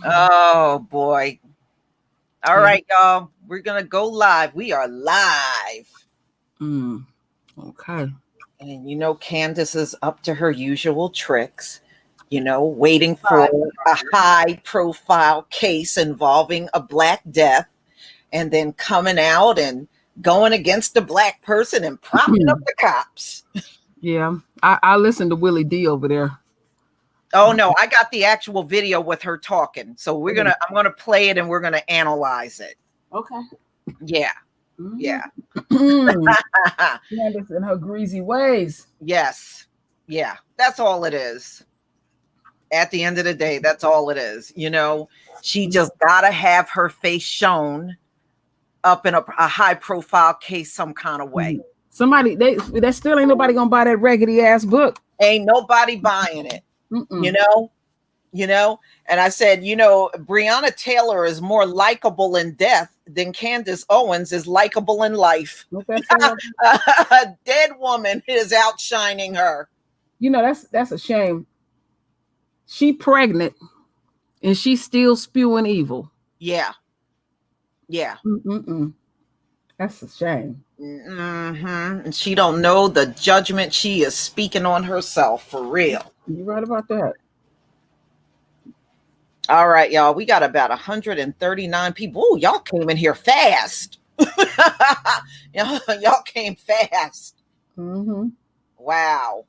Oh boy. All Yeah. right, y'all. We're gonna go live. We are live. Okay. And you know, Candace is up to her usual tricks, waiting for a high profile case involving a Black death and then coming out and going against a Black person and propping up the cops. Yeah. I listened to Willie D over there. Oh no, I got the actual video with her talking. So I'm gonna play it and we're gonna analyze it. Okay. Yeah. Yeah. Candace and her greasy ways. Yes. Yeah. That's all it is. At the end of the day, that's all it is. She just gotta have her face shown up in a high profile case some kind of way. Somebody that still ain't nobody gonna buy that raggedy ass book. Ain't nobody buying it. And I said, Breonna Taylor is more likable in death than Candace Owens is likable in life. A dead woman is outshining her. That's a shame. She pregnant and she's still spewing evil. Yeah. Yeah. That's a shame. And she don't know the judgment she is speaking on herself, for real. You're right about that. All right, y'all. We got about 139 people. Ooh, y'all came in here fast. Y'all came fast. Wow.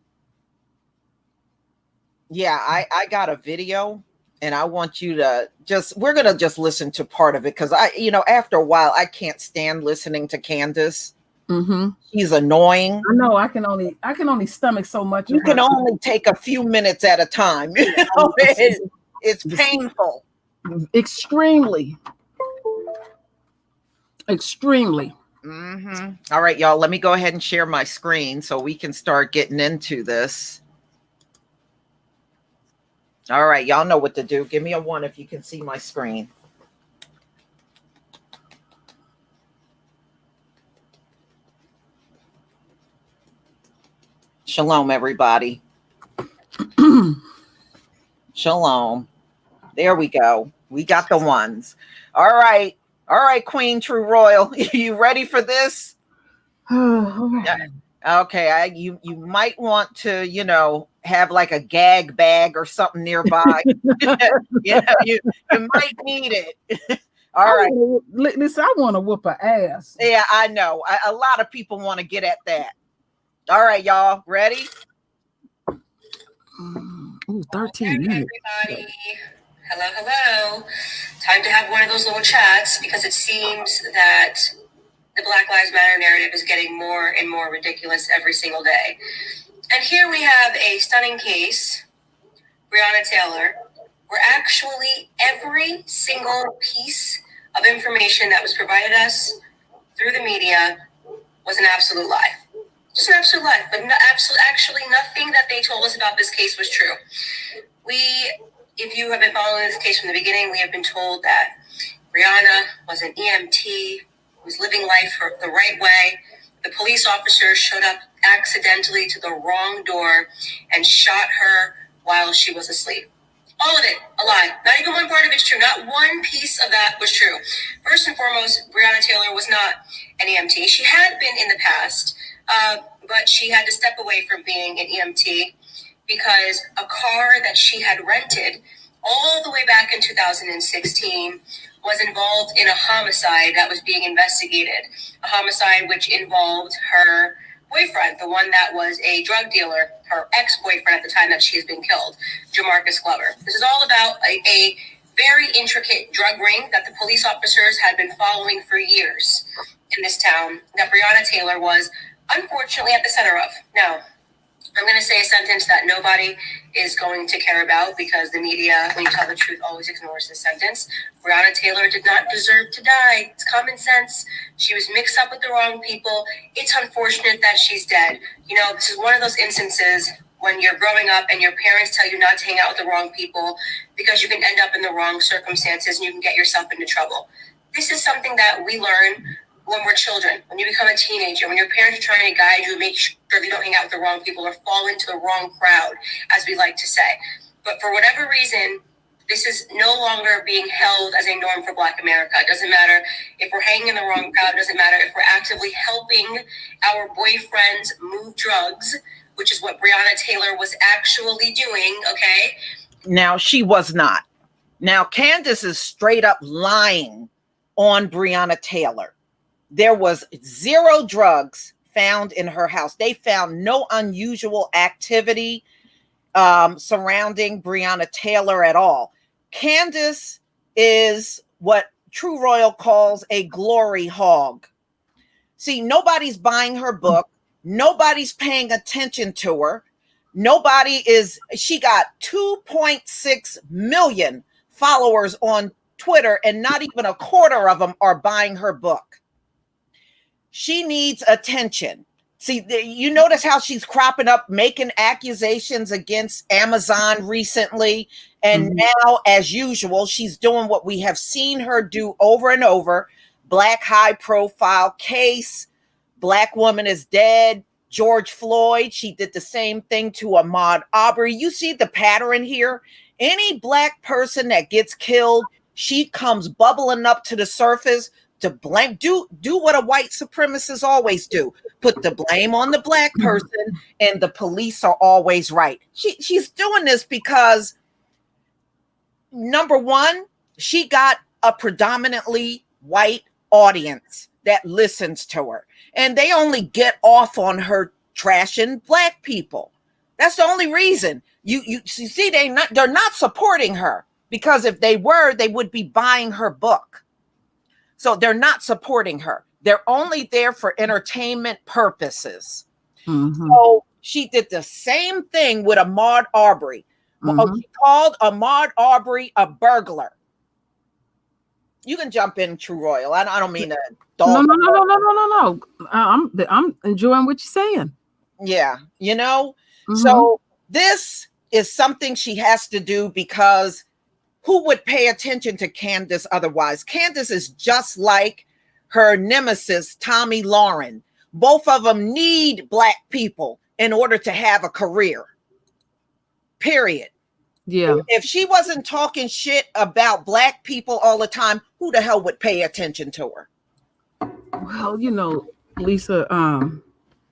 Yeah, I got a video and I want you to we're going to just listen to part of it because after a while, I can't stand listening to Candace. She's annoying. I know. I can only stomach so much. You can only take a few minutes at a time. It's painful. Extremely. All right, y'all. Let me go ahead and share my screen so we can start getting into this. All right, y'all know what to do. Give me a 1 if you can see my screen. Shalom, everybody. Shalom. There we go. We got the ones. All right, Queen True Royal. You ready for this? Okay, you might want to, have like a gag bag or something nearby. you might need it. All right. Listen, I want to whoop her ass. Yeah, I know. A lot of people want to get at that. All right, y'all. Ready? 13 minutes. Everybody. Hello. Time to have one of those little chats because it seems that the Black Lives Matter narrative is getting more and more ridiculous every single day. And here we have a stunning case, Breonna Taylor, where actually every single piece of information that was provided us through the media was an absolute lie. Just an absolute lie, but actually nothing that they told us about this case was true. If you have been following this case from the beginning, we have been told that Breonna was an EMT, was living life the right way. The police officer showed up accidentally to the wrong door and shot her while she was asleep. All of it, a lie. Not even one part of it's true. Not one piece of that was true. First and foremost, Breonna Taylor was not an EMT. She had been in the past, but she had to step away from being an EMT because a car that she had rented all the way back in 2016 was involved in a homicide that was being investigated. A homicide which involved her boyfriend, the one that was a drug dealer, her ex-boyfriend at the time that she has been killed, Jamarcus Glover. This is all about a very intricate drug ring that the police officers had been following for years in this town that Breonna Taylor was unfortunately at the center of. Now, I'm going to say a sentence that nobody is going to care about because the media, when you tell the truth, always ignores this sentence. Breonna Taylor did not deserve to die. It's common sense. She was mixed up with the wrong people. It's unfortunate that she's dead. This is one of those instances when you're growing up and your parents tell you not to hang out with the wrong people because you can end up in the wrong circumstances and you can get yourself into trouble. This is something that we learn when we're children, when you become a teenager, when your parents are trying to guide you and make sure you don't hang out with the wrong people or fall into the wrong crowd, as we like to say. But for whatever reason, this is no longer being held as a norm for Black America. It doesn't matter if we're hanging in the wrong crowd. It doesn't matter if we're actively helping our boyfriends move drugs, which is what Breonna Taylor was actually doing, okay? Now, she was not. Now, Candace is straight up lying on Breonna Taylor. There was 0 drugs found in her house. They found no unusual activity surrounding Breonna Taylor at all. Candace is what True Royal calls a glory hog. See, nobody's buying her book. Nobody's paying attention to her. She got 2.6 million followers on Twitter, and not even a quarter of them are buying her book. She needs attention. See, you notice how she's cropping up, making accusations against Amazon recently. And now, as usual, she's doing what we have seen her do over and over. Black high profile case. Black woman is dead. George Floyd. She did the same thing to Ahmaud Arbery. You see the pattern here. Any Black person that gets killed, she comes bubbling up to the surface to blame, do what a white supremacist always do. Put the blame on the Black person, and the police are always right. She's doing this because, number one, she got a predominantly white audience that listens to her, and they only get off on her trashing Black people. That's the only reason. You see, they're not supporting her, because if they were, they would be buying her book. So they're not supporting her. They're only there for entertainment purposes. So she did the same thing with Ahmaud Arbery. She called Ahmaud Arbery a burglar. You can jump in, True Royal. I don't mean to. No. I'm enjoying what you're saying. Yeah, So this is something she has to do, because who would pay attention to Candace otherwise? Candace is just like her nemesis, Tommy Lauren. Both of them need Black people in order to have a career. Period. Yeah. If she wasn't talking shit about Black people all the time, who the hell would pay attention to her? Well, Lisa,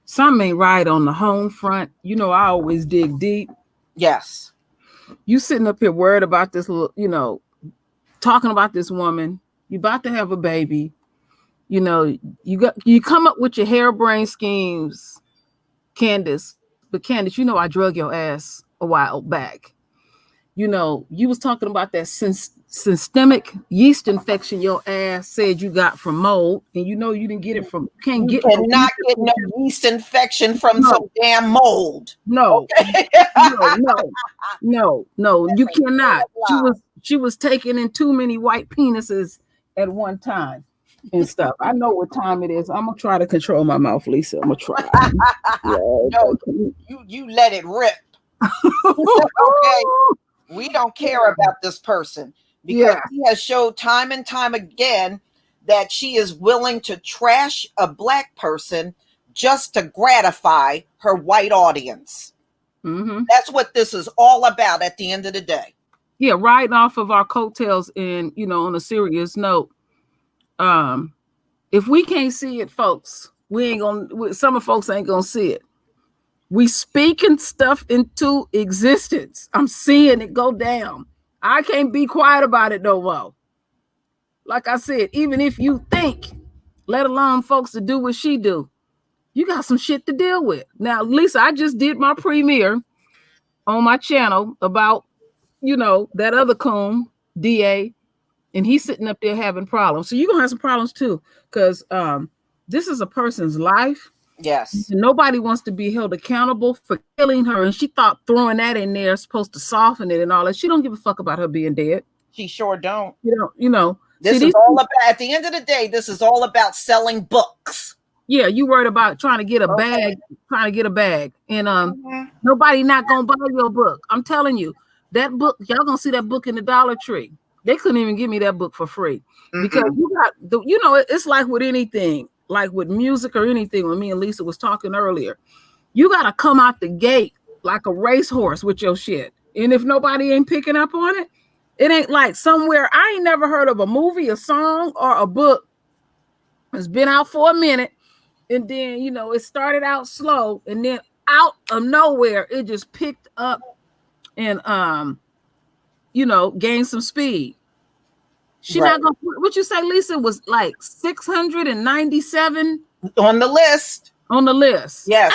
something ain't right on the home front. I always dig deep. Yes. You sitting up here worried about this little, talking about this woman. You about to have a baby. You come up with your harebrained schemes, Candace. But Candace, I drug your ass a while back. You was talking about that systemic yeast infection your ass said you got from mold, and you didn't get it from. You cannot get no yeast infection from some damn mold. No, okay. no, you cannot. She was taking in too many white penises at one time and stuff. I know what time it is. I'm gonna try to control my mouth, Lisa. I'm gonna try. No, you let it rip. Okay. We don't care about this person, because he has showed time and time again that she is willing to trash a Black person just to gratify her white audience. That's what this is all about at the end of the day. Yeah, riding off of our coattails. And on a serious note, if we can't see it, folks, some folks ain't gonna see it. We speaking stuff into existence. I'm seeing it go down. I can't be quiet about it no more. Like I said, even if you think, let alone folks to do what she do, you got some shit to deal with. Now, Lisa, I just did my premiere on my channel about, that other coon, DA, and he's sitting up there having problems. So you're going to have some problems too, because this is a person's life. Yes. And nobody wants to be held accountable for killing her. And she thought throwing that in there is supposed to soften it and all that. She don't give a fuck about her being dead. She sure don't. This is all about, at the end of the day, this is all about selling books. Yeah, you worried about trying to get a bag. And nobody not gonna buy your book. I'm telling you, that book, y'all gonna see that book in the Dollar Tree. They couldn't even give me that book for free. Because you got it's like with anything. Like with music or anything, when me and Lisa was talking earlier, you got to come out the gate like a racehorse with your shit. And if nobody ain't picking up on it, it ain't like somewhere. I ain't never heard of a movie, a song, or a book that's been out for a minute, and then it started out slow, and then out of nowhere it just picked up and gained some speed. She not gonna. What you say, Lisa? Was like 697 on the list. On the list, yes,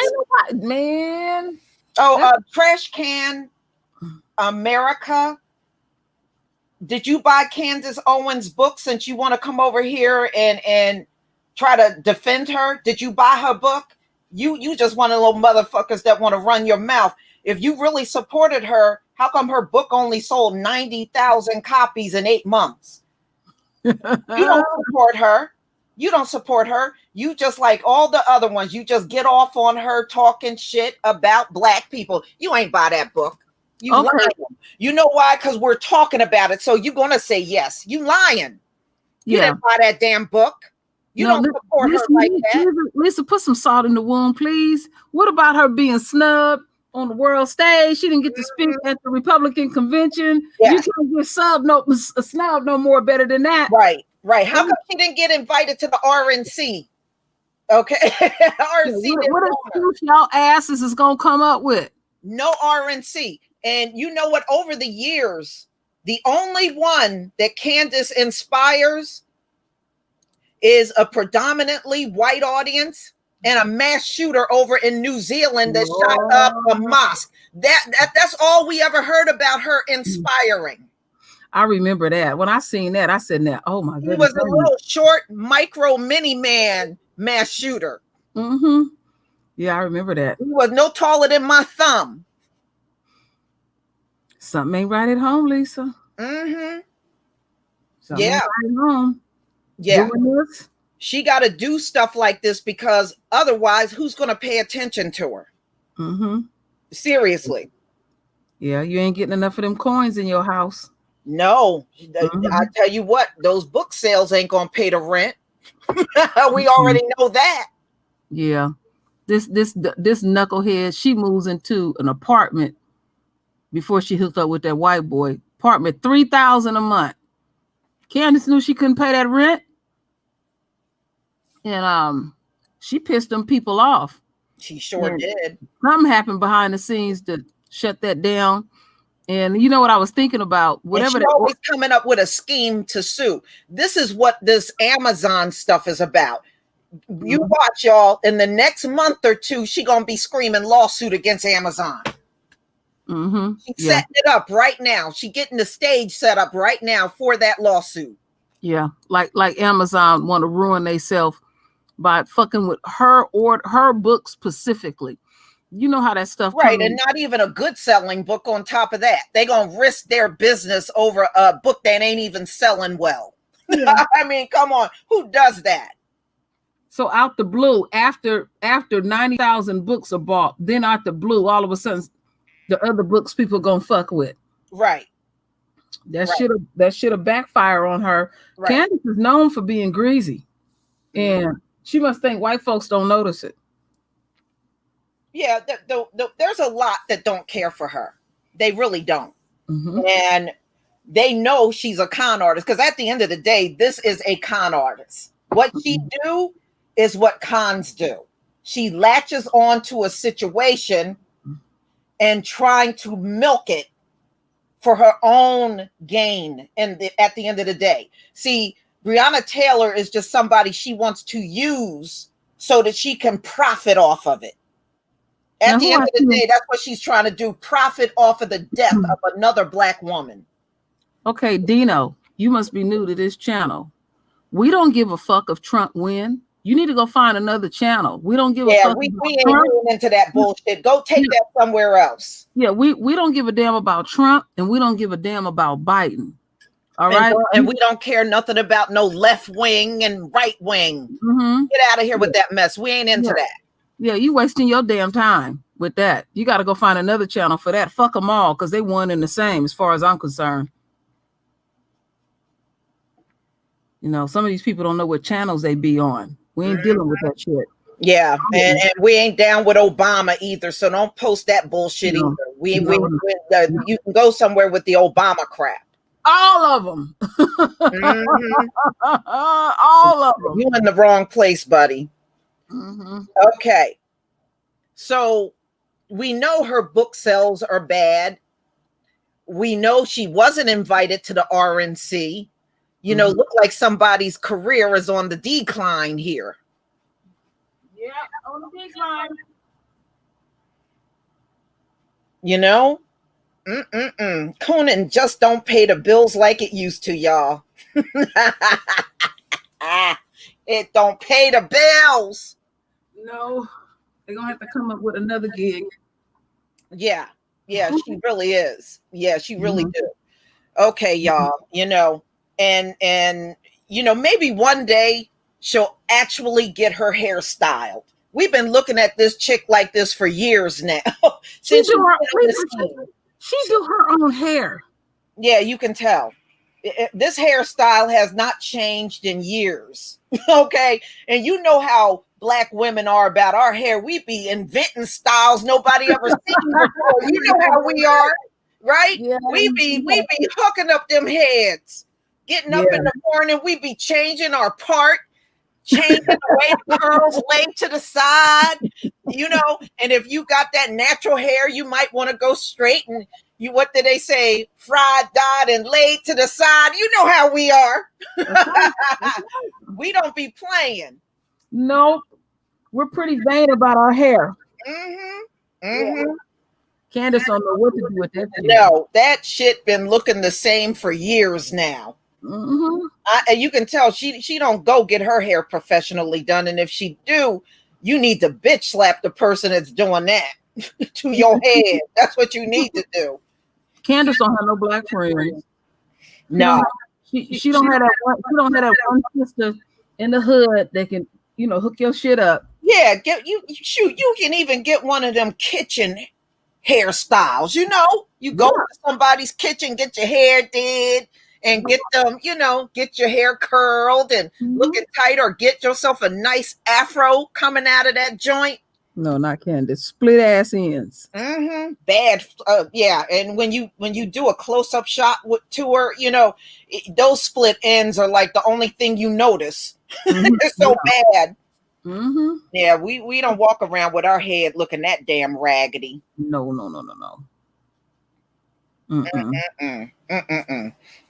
man. Trash Can America. Did you buy Candace Owens' book since you want to come over here and try to defend her? Did you buy her book? You just one of those motherfuckers that want to run your mouth. If you really supported her, how come her book only sold 90,000 copies in 8 months? You don't support her. You don't support her. You just like all the other ones. You just get off on her talking shit about Black people. You ain't buy that book. You lying. You know why? Because we're talking about it. So you're gonna say yes. You lying. You didn't buy that damn book. You don't support her like that. Lisa, put some salt in the wound, please. What about her being snubbed on the world stage? She didn't get to speak at the Republican convention. You can't get snubbed no more better than that. Right. How come she didn't get invited to the RNC? Okay. RNC. What excuse y'all asses is gonna come up with? No RNC. And you know what? Over the years, the only one that Candace inspires is a predominantly white audience and a mass shooter over in New Zealand that shot up a mosque. That's all we ever heard about her inspiring. I remember that. When I seen that, I said, "Now, oh my goodness!" He was a little short, micro, mini man mass shooter. Yeah, I remember that. He was no taller than my thumb. Something ain't right at home, Lisa. Something ain't right at home. Yeah. She got to do stuff like this because otherwise, who's going to pay attention to her? Seriously. Yeah, you ain't getting enough of them coins in your house. No. I tell you what, those book sales ain't going to pay the rent. We already know that. Yeah. This knucklehead, she moves into an apartment before she hooked up with that white boy. Apartment, $3,000 a month. Candace knew she couldn't pay that rent. And she pissed them people off. She sure did. Something happened behind the scenes to shut that down. And you know what I was thinking about? Whatever. She's always coming up with a scheme to sue. This is what this Amazon stuff is about. You watch, y'all. In the next month or two, she gonna be screaming lawsuit against Amazon. She's setting it up right now. She getting the stage set up right now for that lawsuit. Yeah, like Amazon want to ruin themselves by fucking with her or her book specifically. You know how that stuff and not even a good selling book on top of that. They gonna risk their business over a book that ain't even selling well. I mean, come on, who does that? So out the blue, after 90,000 books are bought, then out the blue, all of a sudden the other books people gonna fuck with. Right. That should have backfire on her. Candace is known for being greasy, and she must think white folks don't notice it. Yeah, there's a lot that don't care for her. They really don't. And they know she's a con artist because at the end of the day, this is a con artist. What she do is what cons do. She latches on to a situation and trying to milk it for her own gain. And at the end of the day, see, Breonna Taylor is just somebody she wants to use so that she can profit off of it. At the end of the day, that's what she's trying to do, profit off of the death of another Black woman. Okay, Dino, you must be new to this channel. We don't give a fuck if Trump win. You need to go find another channel. We don't give a fuck. We ain't going into that bullshit. Go take that somewhere else. Yeah, we don't give a damn about Trump, and we don't give a damn about Biden. All right. And we don't care nothing about no left wing and right wing. Get out of here with that mess. We ain't into that. Yeah, you wasting your damn time with that. You got to go find another channel for that. Fuck them all because they one and the same as far as I'm concerned. You know, some of these people don't know what channels they be on. We ain't dealing with that shit. Yeah, and we ain't down with Obama either. So don't post that bullshit either. You can go somewhere with the Obama crap. All of them. Mhm. All of them. You in the wrong place, buddy. Mm-hmm. Okay. So we know her book sales are bad. We know she wasn't invited to the RNC. You know, look like somebody's career is on the decline here. Yeah, on the decline. You know? Conan just don't pay the bills like it used to, y'all. It don't pay the bills. No, they're gonna have to come up with another gig. Yeah, she really is. Yeah, she really do. Okay, y'all, you know, and you know, maybe one day she'll actually get her hair styled. We've been looking at this chick like this for years now. She do her own hair. Yeah, you can tell. This hairstyle has not changed in years. Okay, and you know how Black women are about our hair. We be inventing styles nobody ever seen before. You know how we are, right? Yeah, we be hooking up them heads, getting up in the morning. We be changing our part, changing the way the curls lay to the side, you know. And if you got that natural hair, you might want to go straight and you, what did they say? Fried, dyed, and laid to the side. You know how we are. We don't be playing. Nope. We're pretty vain about our hair. Candace don't know what to do with that shit. No, that shit been looking the same for years now. And you can tell she don't go get her hair professionally done. And if she do, you need to bitch slap the person that's doing that to your head. That's what you need to do. Candace don't have no Black friends. No, she don't have that one. She don't have that one sister in the hood that can, you know, hook your shit up. Yeah, you can even get one of them kitchen hairstyles. You know, you go to somebody's kitchen, get your hair did, and get them, you know, get your hair curled and looking tight, or get yourself a nice afro coming out of that joint. No, not Candace. Split ass ends. Bad. Yeah. And when you do a close up shot to her, you know, those split ends are like the only thing you notice. It's so bad. Yeah, we don't walk around with our head looking that damn raggedy. No.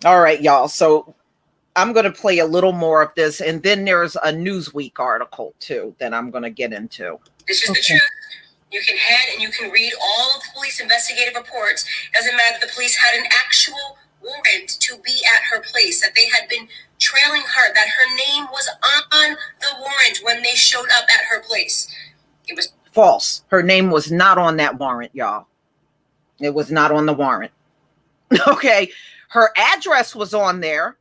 All right, y'all. So I'm going to play a little more of this, and then there's a Newsweek article too that I'm going to get into. This is the truth. You can head and you can read all of the police investigative reports. Doesn't matter. The police had an actual warrant to be at her place, that they had been trailing her, that her name was on the warrant when they showed up at her place. It was false. Her name was not on that warrant, y'all. It was not on the warrant. Okay. Her address was on there,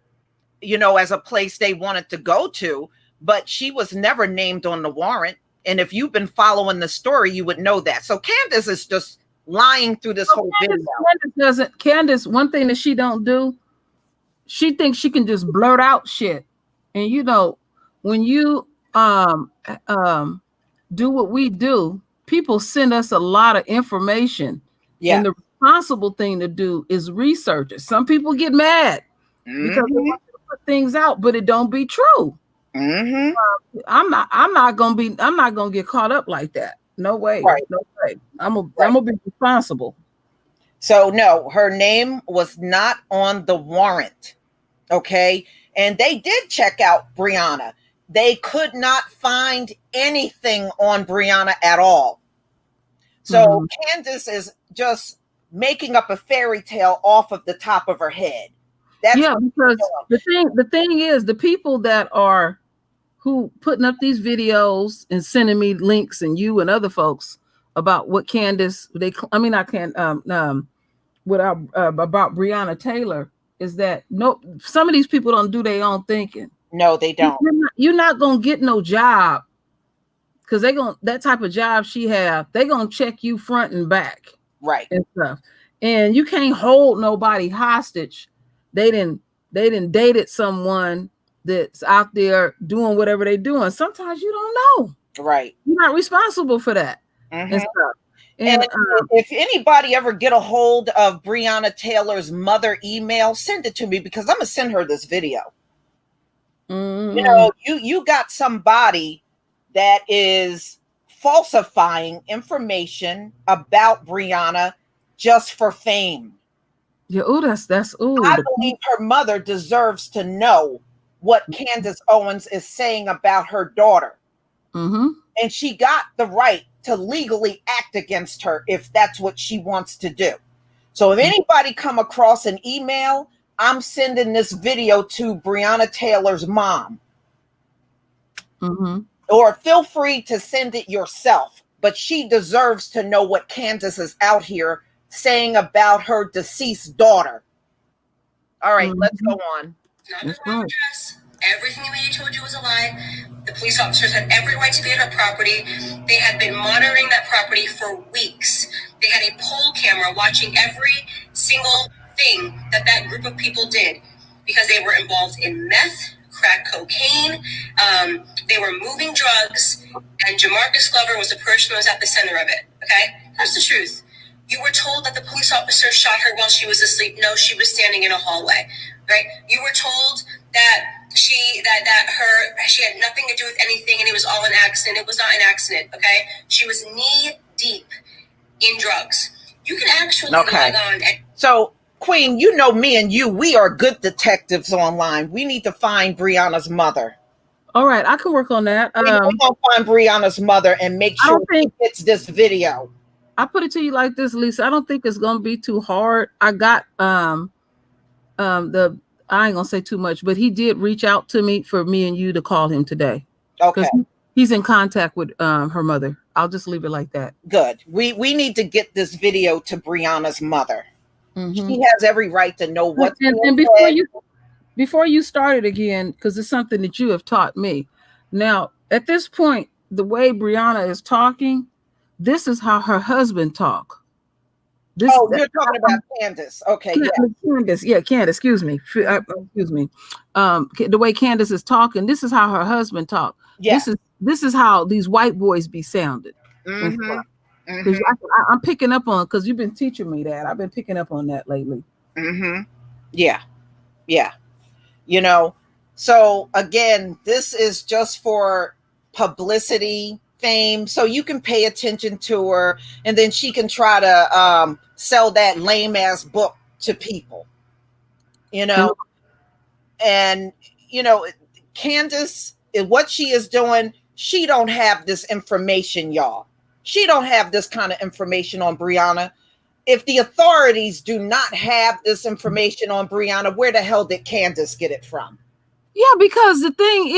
you know, as a place they wanted to go to, but she was never named on the warrant. And if you've been following the story, you would know that. So Candace is just lying through this whole video. Candace, one thing that she don't do, she thinks she can just blurt out shit. And you know, when you do what we do, people send us a lot of information. Yeah. And the responsible thing to do is research it. Some people get mad because they want to put things out, but it don't be true. I'm not gonna get caught up like that. No way. Right. No way. I'm gonna be responsible. So no, her name was not on the warrant. Okay. And they did check out Breonna. They could not find anything on Breonna at all. So Candace is just making up a fairy tale off of the top of her head. That's because the thing is, the people that are who putting up these videos and sending me links, and you and other folks about what Candace about Breonna Taylor, is that some of these people don't do their own thinking. No, they don't. You're not gonna get no job, because that type of job she have, they're gonna check you front and back, right, and stuff. And you can't hold nobody hostage. They didn't dated someone that's out there doing whatever they're doing. Sometimes you don't know. Right. You're not responsible for that. And stuff. And if anybody ever get a hold of Breonna Taylor's mother email, send it to me because I'm gonna send her this video. You know, you got somebody that is falsifying information about Breonna just for fame. yeah, that's I believe her mother deserves to know what Candace Owens is saying about her daughter. And she got the right to legally act against her if that's what she wants to do. So if anybody come across an email, I'm sending this video to Breonna Taylor's mom. Or feel free to send it yourself. But she deserves to know what Candace is out here saying about her deceased daughter. All right, let's go on. Not the wrong address. Everything the media told you was a lie. The police officers had every right to be at that property. They had been monitoring that property for weeks. They had a poll camera watching every single thing that that group of people did because they were involved in meth, crack cocaine. They were moving drugs, and Jamarcus Glover was the person who was at the center of it. Okay, that's the truth. You were told that the police officer shot her while she was asleep. No, she was standing in a hallway. Right? You were told that she had nothing to do with anything and it was all an accident. It was not an accident. Okay, she was knee deep in drugs. You can actually log on. So, Queen, you know me and you, we are good detectives online. We need to find Breonna's mother. All right, I can work on that. We're going to find Breonna's mother and make sure she gets this video. I put it to you like this, Lisa. I don't think it's going to be too hard. I got I ain't gonna say too much, but he did reach out to me for me and you to call him today. Okay. He's in contact with her mother. I'll just leave it like that. Good. We need to get this video to Breonna's mother. She has every right to know what's and before you started again, because it's something that you have taught me. Now, at this point, the way Breonna is talking, this is how her husband talk. You're talking about Candace. Okay, Candace, excuse me. The way Candace is talking, this is how her husband talk. Yeah. This is how these white boys be sounded. I'm picking up on, because you've been teaching me that. I've been picking up on that lately. Yeah. You know, so again, this is just for publicity, fame, so you can pay attention to her, and then she can try to sell that lame ass book to people, you know. And you know, Candace, what she is doing, she don't have this information, y'all. She don't have this kind of information on Breonna. If the authorities do not have this information on Breonna, where the hell did Candace get it from? Yeah, because the thing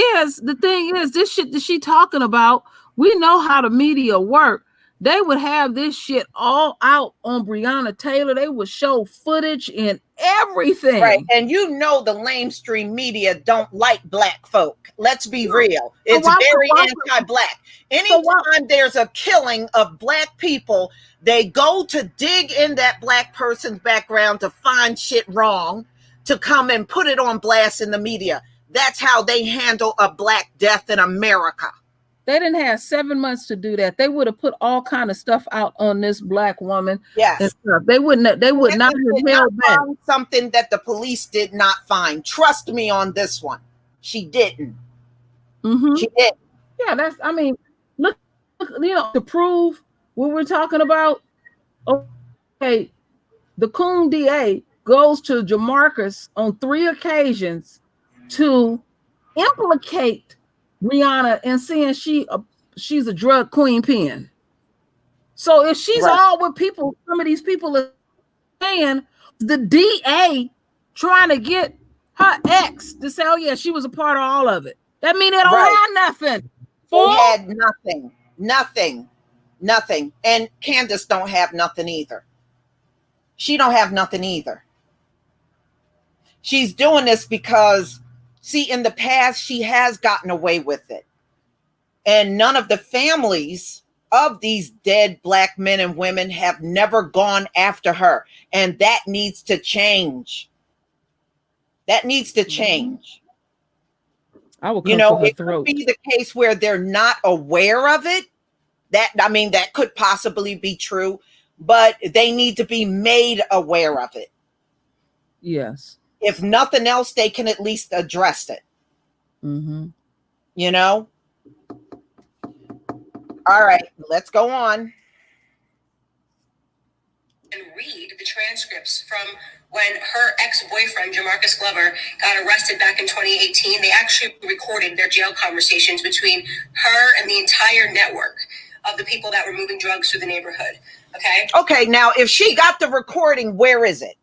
is, this shit that she talking about, we know how the media work. They would have this shit all out on Breonna Taylor. They would show footage and everything. Right. And you know the lamestream media don't like black folk. Let's be real. It's very anti-black. Anytime there's a killing of black people, they go to dig in that black person's background to find shit wrong, to come and put it on blast in the media. That's how they handle a black death in America. They didn't have 7 months to do that. They would have put all kind of stuff out on this black woman. Yes. They would not have held back. Something that the police did not find. Trust me on this one. She didn't. She didn't. Yeah, look, you know, to prove what we're talking about. Okay, the Coon DA goes to Jamarcus on 3 occasions to implicate Breonna and saying she's a drug queen pin. So if she's all with people, some of these people are saying the DA trying to get her ex to say, oh yeah, she was a part of all of it. That means they don't have nothing. They had nothing. And Candace don't have nothing either. She don't have nothing either. She's doing this because, see, in the past, she has gotten away with it. And none of the families of these dead black men and women have never gone after her. And that needs to change. That needs to change. I will come for her throat. It could be the case where they're not aware of it, That could possibly be true, but they need to be made aware of it. Yes. If nothing else, they can at least address it. Mm-hmm. You know? All right, let's go on. And read the transcripts from when her ex-boyfriend, Jamarcus Glover, got arrested back in 2018. They actually recorded their jail conversations between her and the entire network of the people that were moving drugs through the neighborhood. Okay, now if she got the recording, where is it?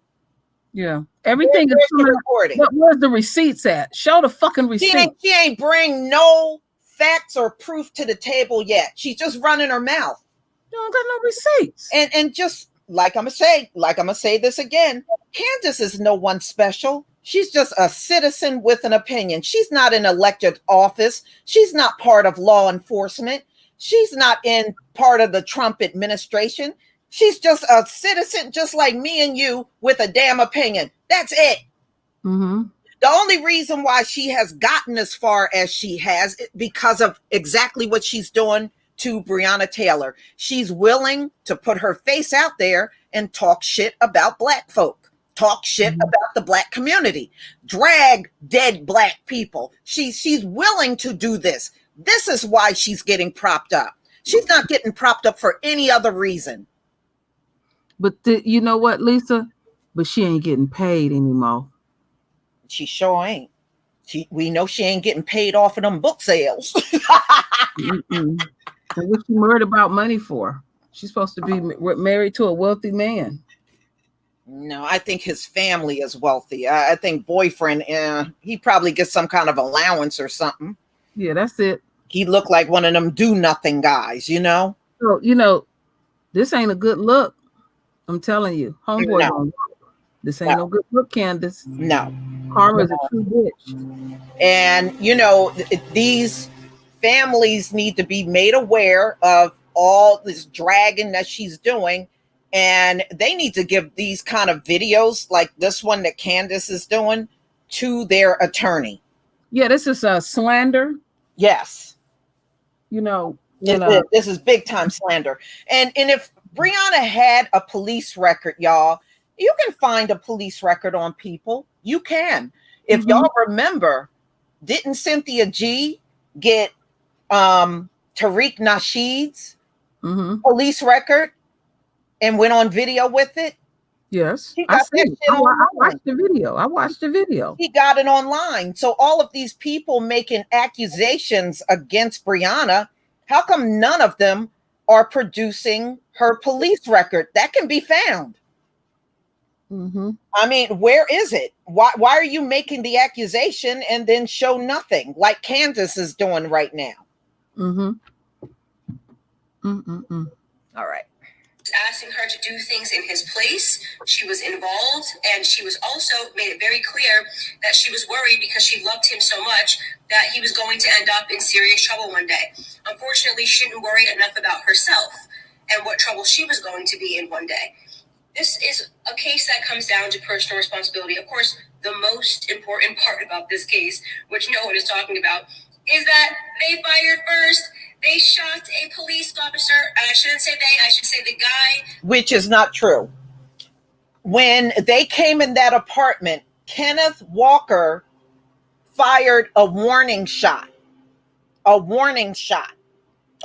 Yeah. Everything Where's is the recording? Where's the receipts at? Show the fucking receipt. She ain't bring no facts or proof to the table yet. She's just running her mouth. You don't got no receipts. And just like I'm gonna say this again, Candace is no one special. She's just a citizen with an opinion. She's not in elected office. She's not part of law enforcement. She's not in part of the Trump administration. She's just a citizen just like me and you with a damn opinion. That's it. Mm-hmm. The only reason why she has gotten as far as she has is because of exactly what she's doing to Breonna Taylor. She's willing to put her face out there and talk shit about Black folk, talk shit about the Black community, drag dead Black people. She's willing to do this. This is why she's getting propped up. She's not getting propped up for any other reason. But you know what, Lisa? But she ain't getting paid anymore. She sure ain't. We know she ain't getting paid off of them book sales. And what she worried about money for? She's supposed to be married to a wealthy man. No, I think his family is wealthy. I think boyfriend, he probably gets some kind of allowance or something. Yeah, that's it. He looked like one of them do-nothing guys, you know? So, this ain't a good look. I'm telling you. Homeboy, No. This ain't no good look, Candace. No. Karma is a true bitch. And, these families need to be made aware of all this dragging that she's doing. And they need to give these kind of videos like this one that Candace is doing to their attorney. Yeah, this is slander. Yes. This is big time slander. And if Breonna had a police record, y'all, you can find a police record on people. You can. If y'all remember, didn't Cynthia G get Tariq Nasheed's police record and went on video with it? Yes. I watched the video. He got it online. So all of these people making accusations against Breonna, how come none of them are producing her police record? That can be found. I mean, where is it? Why are you making the accusation and then show nothing like Candace is doing right now? All right. Asking her to do things in his place. She was involved, and she was also made it very clear that she was worried because she loved him so much that he was going to end up in serious trouble one day. Unfortunately, she didn't worry enough about herself and what trouble she was going to be in one day. This is a case that comes down to personal responsibility. Of course, the most important part about this case, which no one is talking about, is that they fired first. They shot a police officer, and I shouldn't say they, I should say the guy. Which is not true. When they came in that apartment, Kenneth Walker fired a warning shot. A warning shot.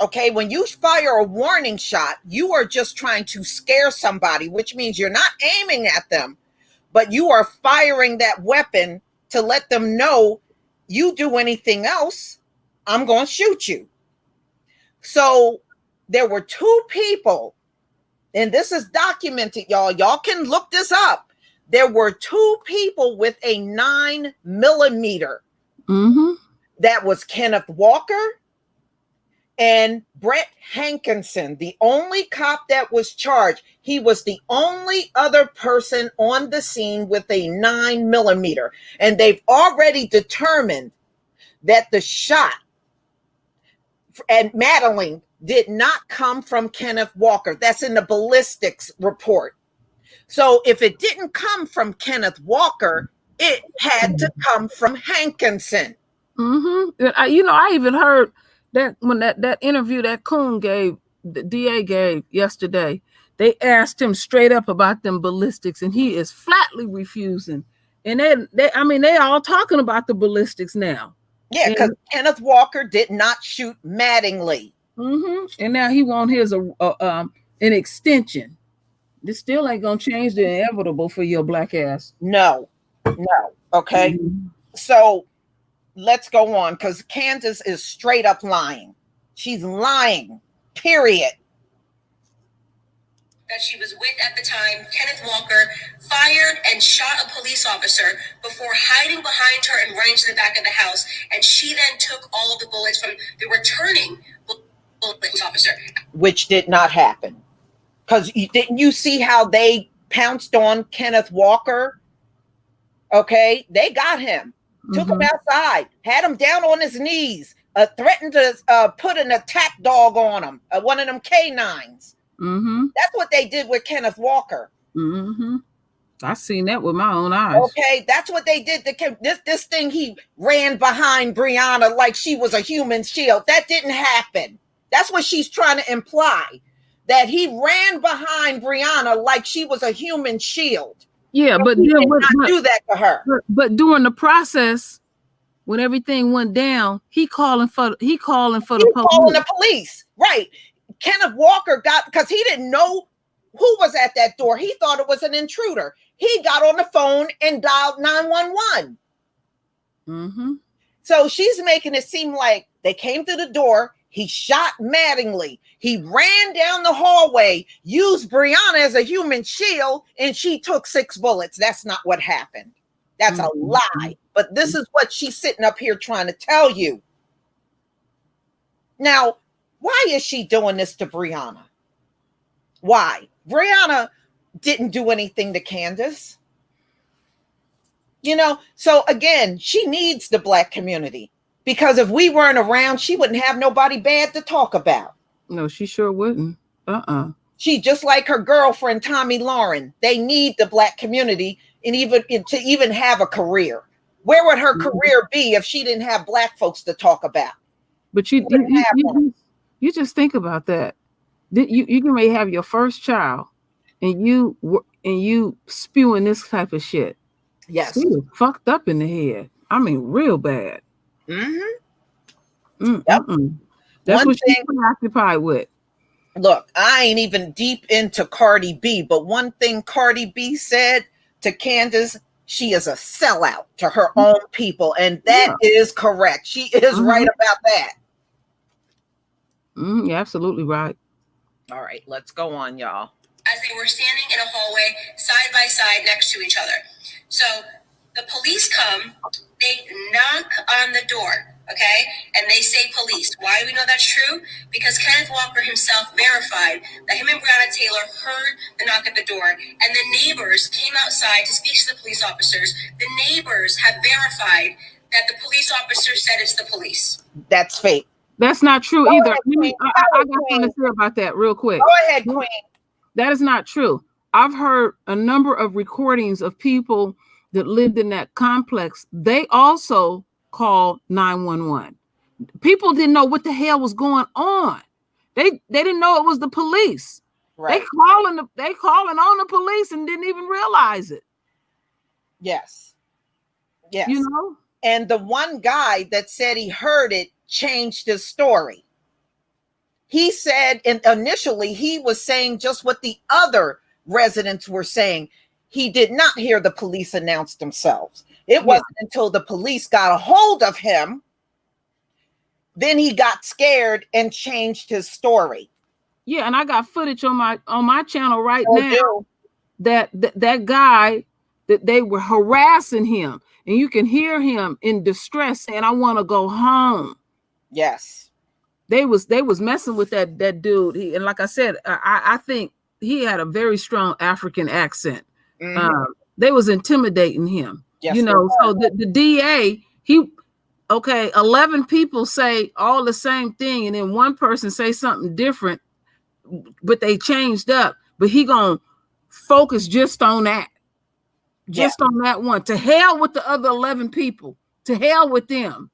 Okay, when you fire a warning shot, you are just trying to scare somebody, which means you're not aiming at them, but you are firing that weapon to let them know, you do anything else, I'm going to shoot you. So there were two people, and this is documented, y'all. Y'all can look this up. There were two people with a 9mm. That was Kenneth Walker and Brett Hankinson, the only cop that was charged. He was the only other person on the scene with a 9mm. And they've already determined that the shot and Madeline did not come from Kenneth Walker. That's in the ballistics report. So if it didn't come from Kenneth Walker, it had to come from Hankinson. I even heard that when that interview that Coon gave, the DA gave yesterday, they asked him straight up about them ballistics, and he is flatly refusing. And they all talking about the ballistics now. Yeah, because Kenneth Walker did not shoot Mattingly. And now he want his an extension. This still ain't gonna change the inevitable for your black ass. No. Okay. So let's go on, because Candace is straight up lying. She's lying, period. That she was with at the time, Kenneth Walker, fired and shot a police officer before hiding behind her and running to the back of the house. And she then took all of the bullets from the returning police officer. Which did not happen. Because didn't you see how they pounced on Kenneth Walker? Okay, they got him, took him outside, had him down on his knees, threatened to put an attack dog on him, one of them canines. That's what they did with Kenneth Walker. I seen that with my own eyes. Okay, that's what they did to this thing. He ran behind Breonna like she was a human shield. That didn't happen. That's what she's trying to imply, that he ran behind Breonna like she was a human shield. Yeah, but he did not do that to her. But during the process, when everything went down, he calling for the police. Calling the police, right? Kenneth Walker because he didn't know who was at that door. He thought it was an intruder. He got on the phone and dialed 911. So she's making it seem like they came to the door. He shot Mattingly. He ran down the hallway, used Breonna as a human shield, and she took 6 bullets. That's not what happened. That's a lie. But this is what she's sitting up here trying to tell you. Now, why is she doing this to Breonna? Why? Breonna didn't do anything to Candace. So again, she needs the black community, because if we weren't around, she wouldn't have nobody bad to talk about. No, she sure wouldn't. She just like her girlfriend, Tommy Lauren. They need the black community and even have a career. Where would her career be if she didn't have black folks to talk about? But you just think about that. You may have your first child, and you spewing this type of shit. Yes, she was fucked up in the head. I mean, real bad. Yep. That's what she's preoccupied with. Look, I ain't even deep into Cardi B, but one thing Cardi B said to Candace, she is a sellout to her own people, and that is correct. She is right about that. You're absolutely right. All right, let's go on, y'all. As they were standing in a hallway side by side next to each other. So the police come, they knock on the door, okay? And they say police. Why do we know that's true? Because Kenneth Walker himself verified that him and Breonna Taylor heard the knock at the door, and the neighbors came outside to speak to the police officers. The neighbors have verified that the police officer said it's the police. That's fake. That's not true either. I got something to say about that real quick. Go ahead, Queen. That is not true. I've heard a number of recordings of people that lived in that complex. They also called 911. People didn't know what the hell was going on. They didn't know it was the police. Right. They calling on the police and didn't even realize it. Yes. Yes. And the one guy that said he heard it changed his story. He said, and initially he was saying just what the other residents were saying. He did not hear the police announce themselves. It wasn't until the police got a hold of him, then he got scared and changed his story. Yeah, and I got footage on my channel right now that guy, that they were harassing him, and you can hear him in distress saying, "I want to go home." Yes. They was messing with that dude. And like I said, I think he had a very strong African accent. They was intimidating him. Yes, so the DA, 11 people say all the same thing, and then one person say something different, but they changed up. But he gonna focus just on that. On that one. To hell with the other 11 people. To hell with them.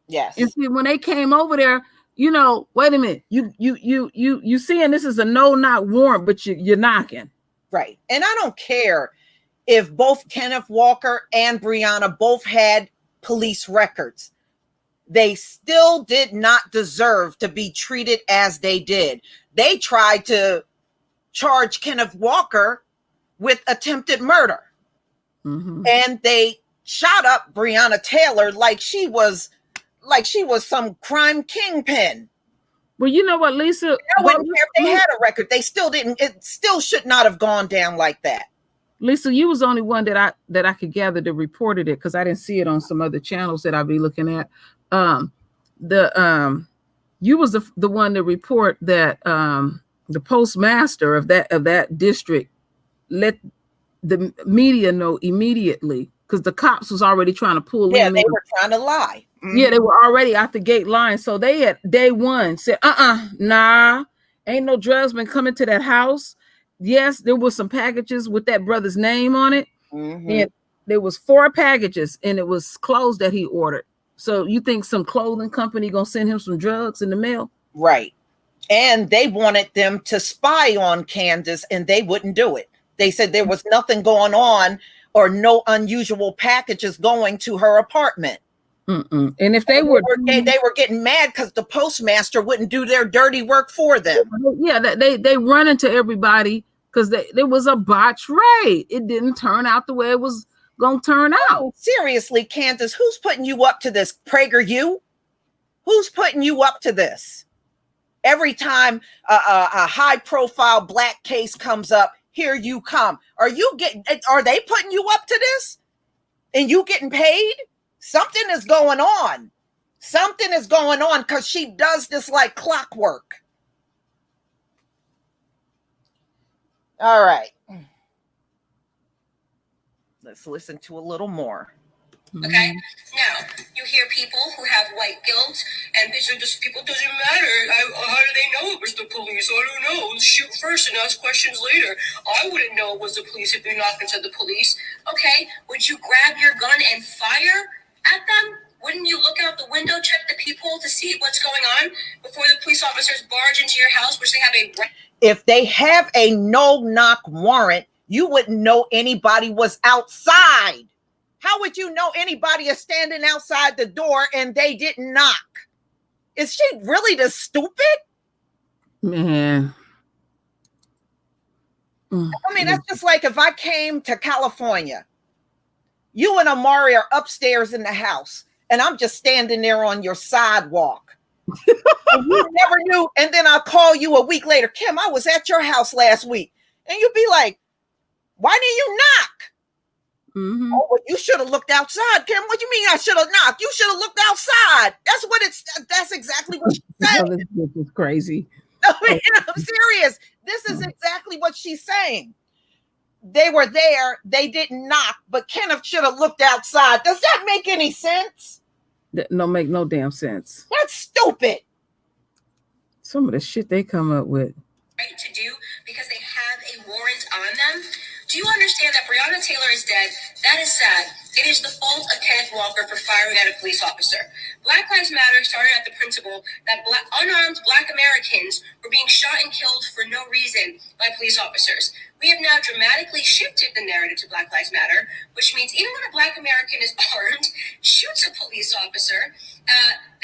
Yes. And see, when they came over there, you know, wait a minute. You seeing this is a no-knock warrant, but you're knocking. Right. And I don't care if both Kenneth Walker and Breonna both had police records. They still did not deserve to be treated as they did. They tried to charge Kenneth Walker with attempted murder. And they shot up Breonna Taylor like she was some crime kingpin. Well, you know what, Lisa? I wouldn't care if they had a record. They still didn't. It still should not have gone down like that. Lisa, you was the only one that I could gather that reported it, because I didn't see it on some other channels that I'll be looking at. You was the one to report that the postmaster of that district let the media know immediately, because the cops was already trying to pull in. Yeah, they were trying to lie. Yeah, they were already out the gate lying. So they had day one said, nah, ain't no drugs been coming to that house. Yes, there was some packages with that brother's name on it. And there was 4 packages, and it was clothes that he ordered. So you think some clothing company gonna send him some drugs in the mail? Right. And they wanted them to spy on Candace, and they wouldn't do it. They said there was nothing going on or no unusual packages going to her apartment. And if they were getting mad because the postmaster wouldn't do their dirty work for them. Yeah, they run into everybody because there was a botch raid. It didn't turn out the way it was gonna turn out. Seriously, Candace, who's putting you up to this? PragerU? Who's putting you up to this? Every time a high-profile black case comes up, here you come. Are they putting you up to this? And you getting paid? Something is going on. Something is going on, because she does this like clockwork. All right. Let's listen to a little more. Okay. Now, you hear people who have white guilt, and they say this people doesn't matter. How do they know it was the police? I don't know. Shoot first and ask questions later. I wouldn't know it was the police if you knocked and said the police. Okay. Would you grab your gun and fire at them? Wouldn't you look out the window, check the peephole to see what's going on before the police officers barge into your house, which they have a right? If they have a no-knock warrant, you wouldn't know anybody was outside. How would you know anybody is standing outside the door and they didn't knock? Is she really this stupid? Man. I mean, that's just like if I came to California, you and Amari are upstairs in the house, and I'm just standing there on your sidewalk. And you never knew. And then I'll call you a week later. Kim, I was at your house last week. And you'd be like, why didn't you knock? Oh, well, you should have looked outside, Kim. What do you mean I should have knocked? You should have looked outside. That's exactly what she said. This is crazy. I mean, I'm serious. This is exactly what she's saying. They were there. They didn't knock, but Kenneth should have looked outside. Does that make any sense? That don't make no damn sense. That's stupid. Some of the shit they come up with. Right to do because they have a warrant on them. Do you understand that Breonna Taylor is dead? That is sad. It is the fault of Kenneth Walker for firing at a police officer. Black Lives Matter started at the principle that unarmed Black Americans were being shot and killed for no reason by police officers. We have now dramatically shifted the narrative to Black Lives Matter, which means even when a Black American is armed, shoots a police officer,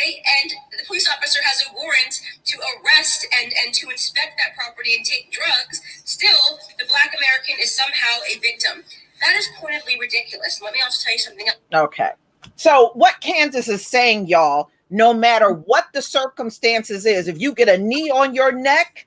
the police officer has a warrant to arrest and to inspect that property and take drugs, still the Black American is somehow a victim. That is pointedly ridiculous. Let me also tell you something else. Okay. So what Candace is saying, y'all, no matter what the circumstances is, if you get a knee on your neck,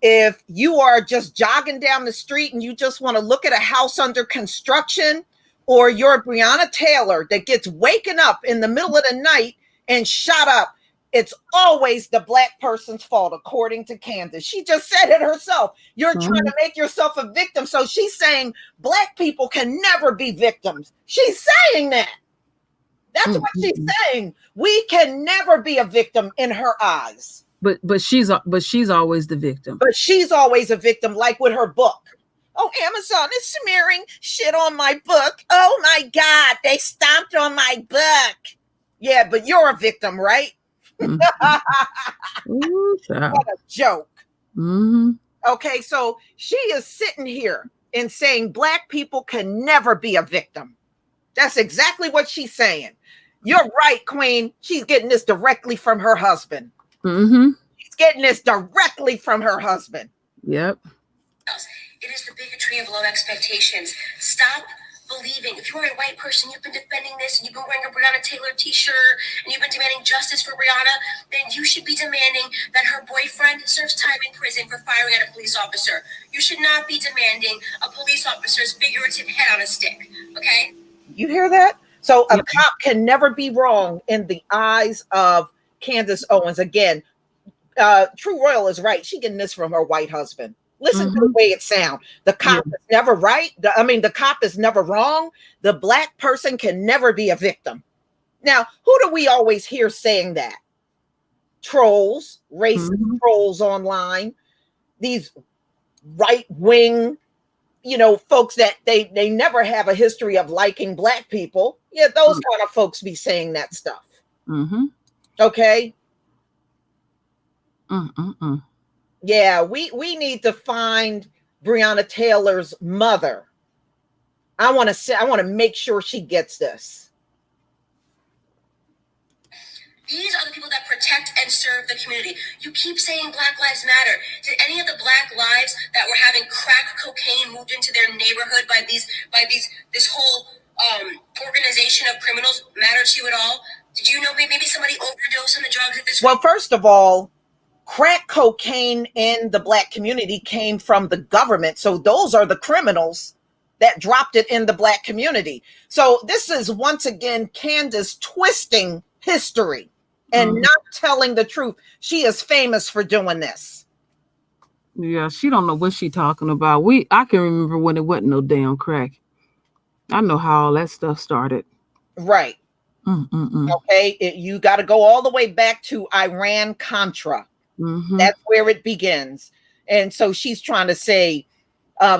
if you are just jogging down the street and you just want to look at a house under construction, or you're Breonna Taylor that gets waken up in the middle of the night and shot up, it's always the Black person's fault, according to Candace. She just said it herself. You're trying to make yourself a victim. So she's saying Black people can never be victims. She's saying that. That's what she's saying. We can never be a victim in her eyes. But she's always the victim. But she's always a victim, like with her book. Oh, Amazon is smearing shit on my book. Oh my God, they stomped on my book. Yeah, but you're a victim, right? Ooh, What a joke. Mm-hmm. Okay, so she is sitting here and saying Black people can never be a victim. That's exactly what she's saying. You're right, Queen. She's getting this directly from her husband. Mm-hmm. She's getting this directly from her husband. Yep. It is the bigotry of low expectations. Stop believing. If you are a white person, you've been defending this, and you've been wearing a Breonna Taylor t-shirt, and you've been demanding justice for Breonna, then you should be demanding that her boyfriend serves time in prison for firing at a police officer. You should not be demanding a police officer's figurative head on a stick, okay? You hear that? So a Yep. cop can never be wrong in the eyes of Candace Owens. Again, True Royal is right. She getting this from her white husband. Listen to the way it sounds. The cop is never right. The cop is never wrong. The Black person can never be a victim. Now, who do we always hear saying that? Trolls, racist trolls online, these right-wing, folks that they never have a history of liking Black people. Yeah, those kind of folks be saying that stuff. Okay. Yeah, we need to find Breonna Taylor's mother. I want to make sure she gets this. These are the people that protect and serve the community. You keep saying Black Lives Matter. Did any of the Black lives that were having crack cocaine moved into their neighborhood by this whole organization of criminals matter to you at all? Did you know maybe somebody overdosed on the drugs at this? Well, first of all, crack cocaine in the Black community came from the government. So those are the criminals that dropped it in the Black community. So this is once again Candace twisting history and not telling the truth. She is famous for doing this. Yeah, she don't know what she talking about. I can remember when it wasn't no damn crack. I know how all that stuff started. Right. Okay, you got to go all the way back to Iran-Contra. That's where it begins. And so she's trying to say,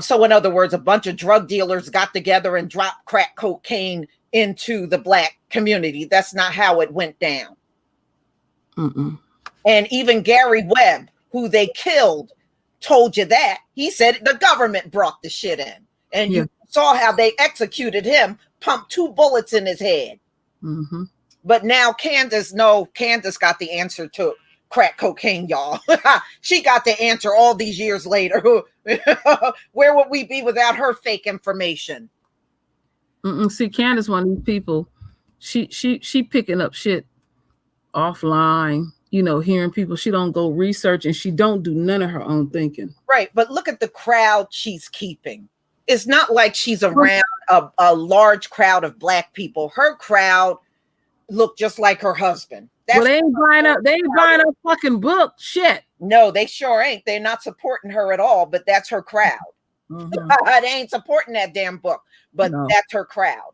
so in other words, a bunch of drug dealers got together and dropped crack cocaine into the Black community. That's not how it went down. And even Gary Webb, who they killed, told you that. He said the government brought the shit in. And you saw how they executed him, pumped 2 bullets in his head. But now Candace got the answer to crack cocaine, y'all. She got the answer all these years later. Where would we be without her fake information? See, Candace, one of these people, she picking up shit offline, hearing people. She don't go research, and she don't do none of her own thinking. Right, but look at the crowd she's keeping. It's not like she's around a large crowd of Black people. Her crowd look just like her husband. Well, they ain't buying her fucking book. Shit. No, they sure ain't. They're not supporting her at all, but that's her crowd. They ain't supporting that damn book, but that's her crowd.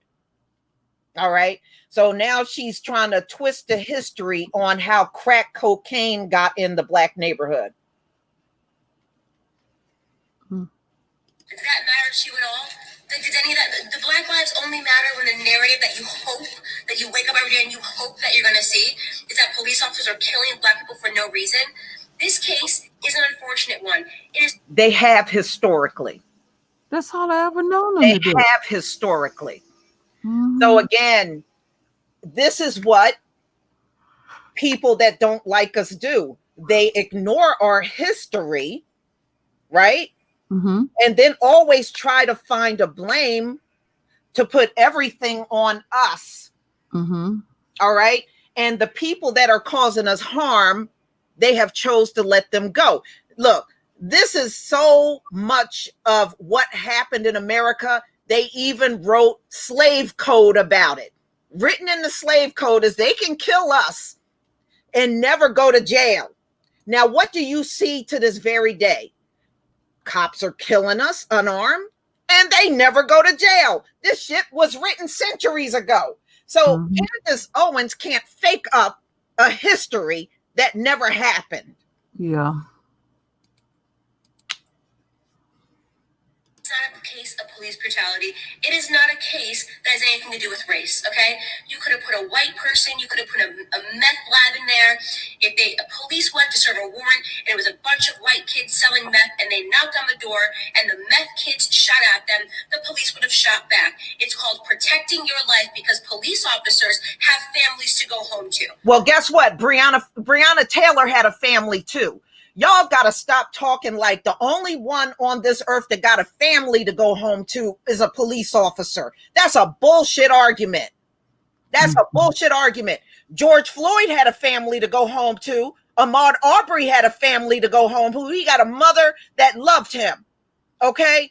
All right. So now she's trying to twist the history on how crack cocaine got in the Black neighborhood. Does that matter to you at all? Did any of that? The Black lives only matter when the narrative that you hope, that you wake up every day and you hope that you're going to see, is that police officers are killing Black people for no reason. This case is an unfortunate one. They have historically. That's all I ever known. They have historically. So again, this is what people that don't like us do. They ignore our history, right? And then always try to find a blame to put everything on us. All right. And the people that are causing us harm, they have chose to let them go. Look, this is so much of what happened in America. They even wrote slave code about it. Written in the slave code is they can kill us and never go to jail. Now, what do you see to this very day? Cops are killing us unarmed and they never go to jail. This shit was written centuries ago. So Candace Owens can't fake up a history that never happened. Yeah. not a case of police brutality. It is not a case that has anything to do with race, okay? You could have put a white person, you could have put a meth lab in there. If a police went to serve a warrant and it was a bunch of white kids selling meth and they knocked on the door and the meth kids shot at them, the police would have shot back. It's called protecting your life because police officers have families to go home to. Well, guess what? Breonna Taylor had a family too. Y'all got to stop talking like the only one on this earth that got a family to go home to is a police officer. That's a bullshit argument. That's a bullshit argument. George Floyd had a family to go home to. Ahmaud Arbery had a family to go home to. He got a mother that loved him. Okay?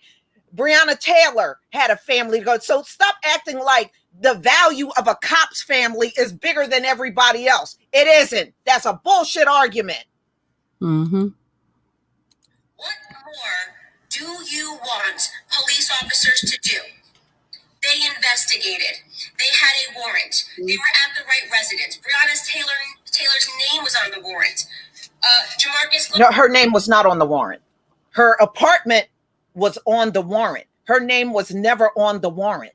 Breonna Taylor had a family to go. So stop acting like the value of a cop's family is bigger than everybody else. It isn't. That's a bullshit argument. Mm-hmm. What more do you want police officers to do? They investigated. They had a warrant. They were at the right residence. Breonna Taylor's name was on the warrant. Jamarcus. No, her name was not on the warrant. Her apartment was on the warrant. Her name was never on the warrant.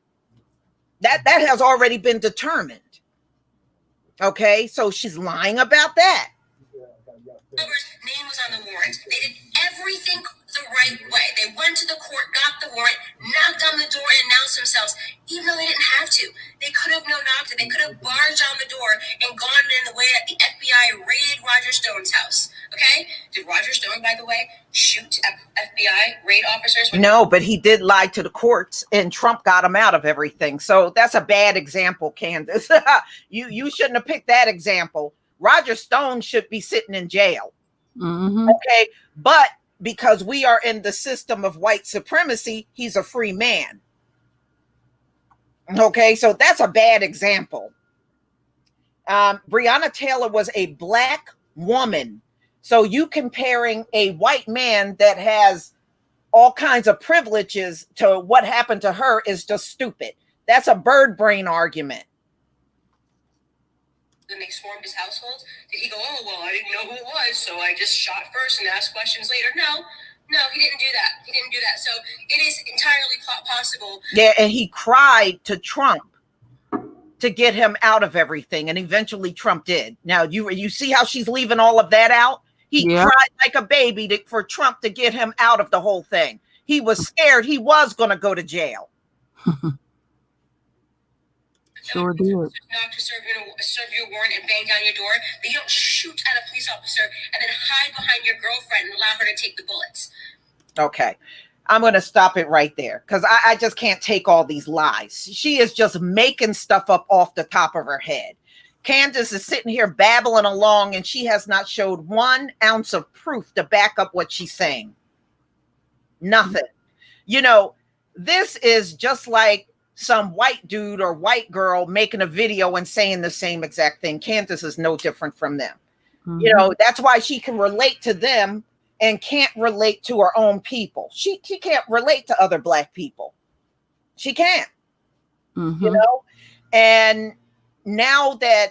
That has already been determined. Okay, so she's lying about that. Name was on the warrant. They did everything the right way. They went to the court, got the warrant, knocked on the door, and announced themselves, even though they didn't have to. They could have knocked it. They could have barged on the door and gone in the way that the FBI raided Roger Stone's house. Okay? Did Roger Stone, by the way, shoot FBI raid officers? No, but he did lie to the courts, and Trump got him out of everything. So that's a bad example, Candace. You shouldn't have picked that example. Roger Stone should be sitting in jail. Mm-hmm. Okay, but because we are in the system of white supremacy, he's a free man. Okay, so that's a bad example. Breonna Taylor was a black woman. So you comparing a white man that has all kinds of privileges to what happened to her is just stupid. That's a bird brain argument. When they swarmed his household, did he go, oh, well, I didn't know who it was, so I just shot first and asked questions later? No, he didn't do that. He didn't do that. So it is entirely possible. Yeah, and he cried to Trump to get him out of everything, and eventually Trump did. Now, you see how she's leaving all of that out? He cried like a baby for Trump to get him out of the whole thing. He was scared he was going to go to jail. Sure did. Not to serve your warrant and bang down your door, but you don't shoot at a police officer and then hide behind your girlfriend and allow her to take the bullets. Okay. I'm going to stop it right there because I just can't take all these lies. She is just making stuff up off the top of her head. Candace is sitting here babbling along and she has not showed 1 ounce of proof to back up what she's saying. Nothing. You know, this is just like some white dude or white girl making a video and saying the same exact thing. Candace is no different from them. Mm-hmm. You know, that's why she can relate to them and can't relate to her own people. She can't relate to other black people. She can't. Mm-hmm. You know? And now that,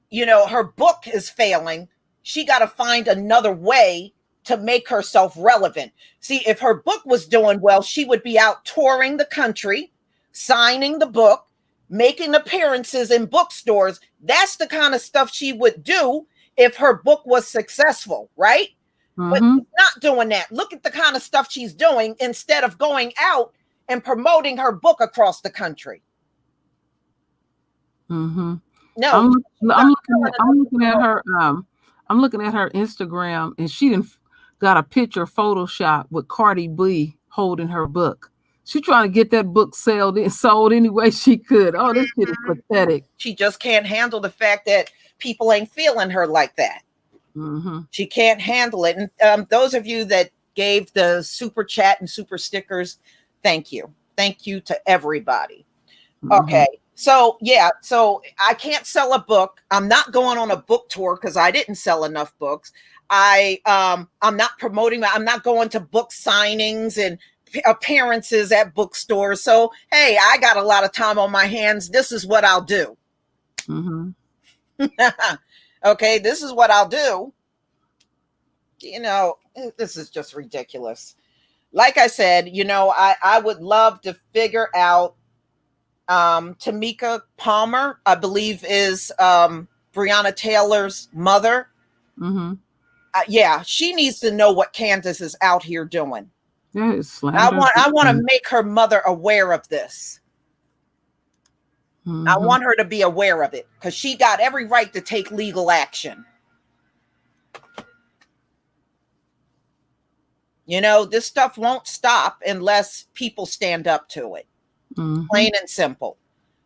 you know, her book is failing, she got to find another way to make herself relevant. See, if her book was doing well, she would be out touring the country, signing the book, making appearances in bookstores. That's the kind of stuff she would do if her book was successful, right? Mm-hmm. But she's not doing that. Look at the kind of stuff she's doing instead of going out and promoting her book across the country. Mm-hmm. No, I'm looking at her. I'm looking at her Instagram, and she got a picture Photoshop with Cardi B holding her book. She's trying to get that book sold any way she could. Oh, this shit is pathetic. She just can't handle the fact that people ain't feeling her like that. Mm-hmm. She can't handle it. And those of you that gave the super chat and super stickers, thank you. Thank you to everybody. Mm-hmm. Okay. So, yeah, so I can't sell a book. I'm not going on a book tour because I didn't sell enough books. I'm not promoting. I'm not going to book signings and appearances at bookstores. So, hey, I got a lot of time on my hands. This is what I'll do. Mm-hmm. Okay, this is what I'll do. You know, this is just ridiculous. like I said, I would love to figure out Tamika Palmer, I believe is Breonna Taylor's mother. Mm-hmm. Yeah, she needs to know what Candace is out here doing. That is slander. I want to make her mother aware of this. Mm-hmm. I want her to be aware of it because she got every right to take legal action. This stuff won't stop unless people stand up to it. Mm-hmm. Plain and simple.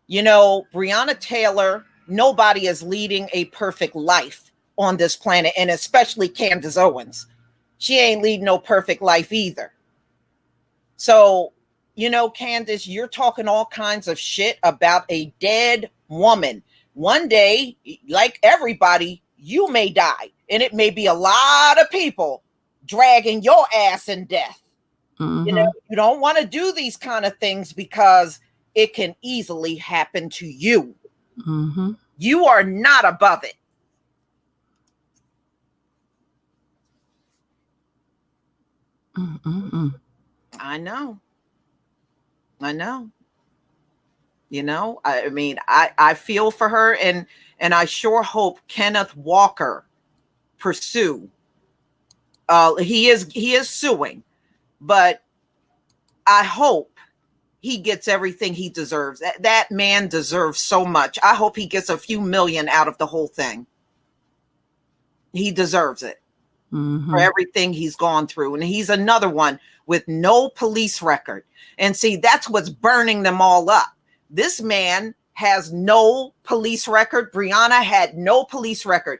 Breonna Taylor, nobody is leading a perfect life on this planet, and especially Candace Owens. She ain't leading no perfect life either. So, Candace, you're talking all kinds of shit about a dead woman. One day, like everybody, you may die, and it may be a lot of people dragging your ass in death. Mm-hmm. You don't want to do these kind of things because it can easily happen to you. Mm-hmm. You are not above it. Mm-mm-mm. I know. I mean, I feel for her, and I sure hope Kenneth Walker pursue. He is suing, but I hope he gets everything he deserves. That man deserves so much. I hope he gets a few million out of the whole thing. He deserves it. Mm-hmm. For everything he's gone through. And he's another one with no police record. And see, that's what's burning them all up. This man has no police record. Breonna had no police record.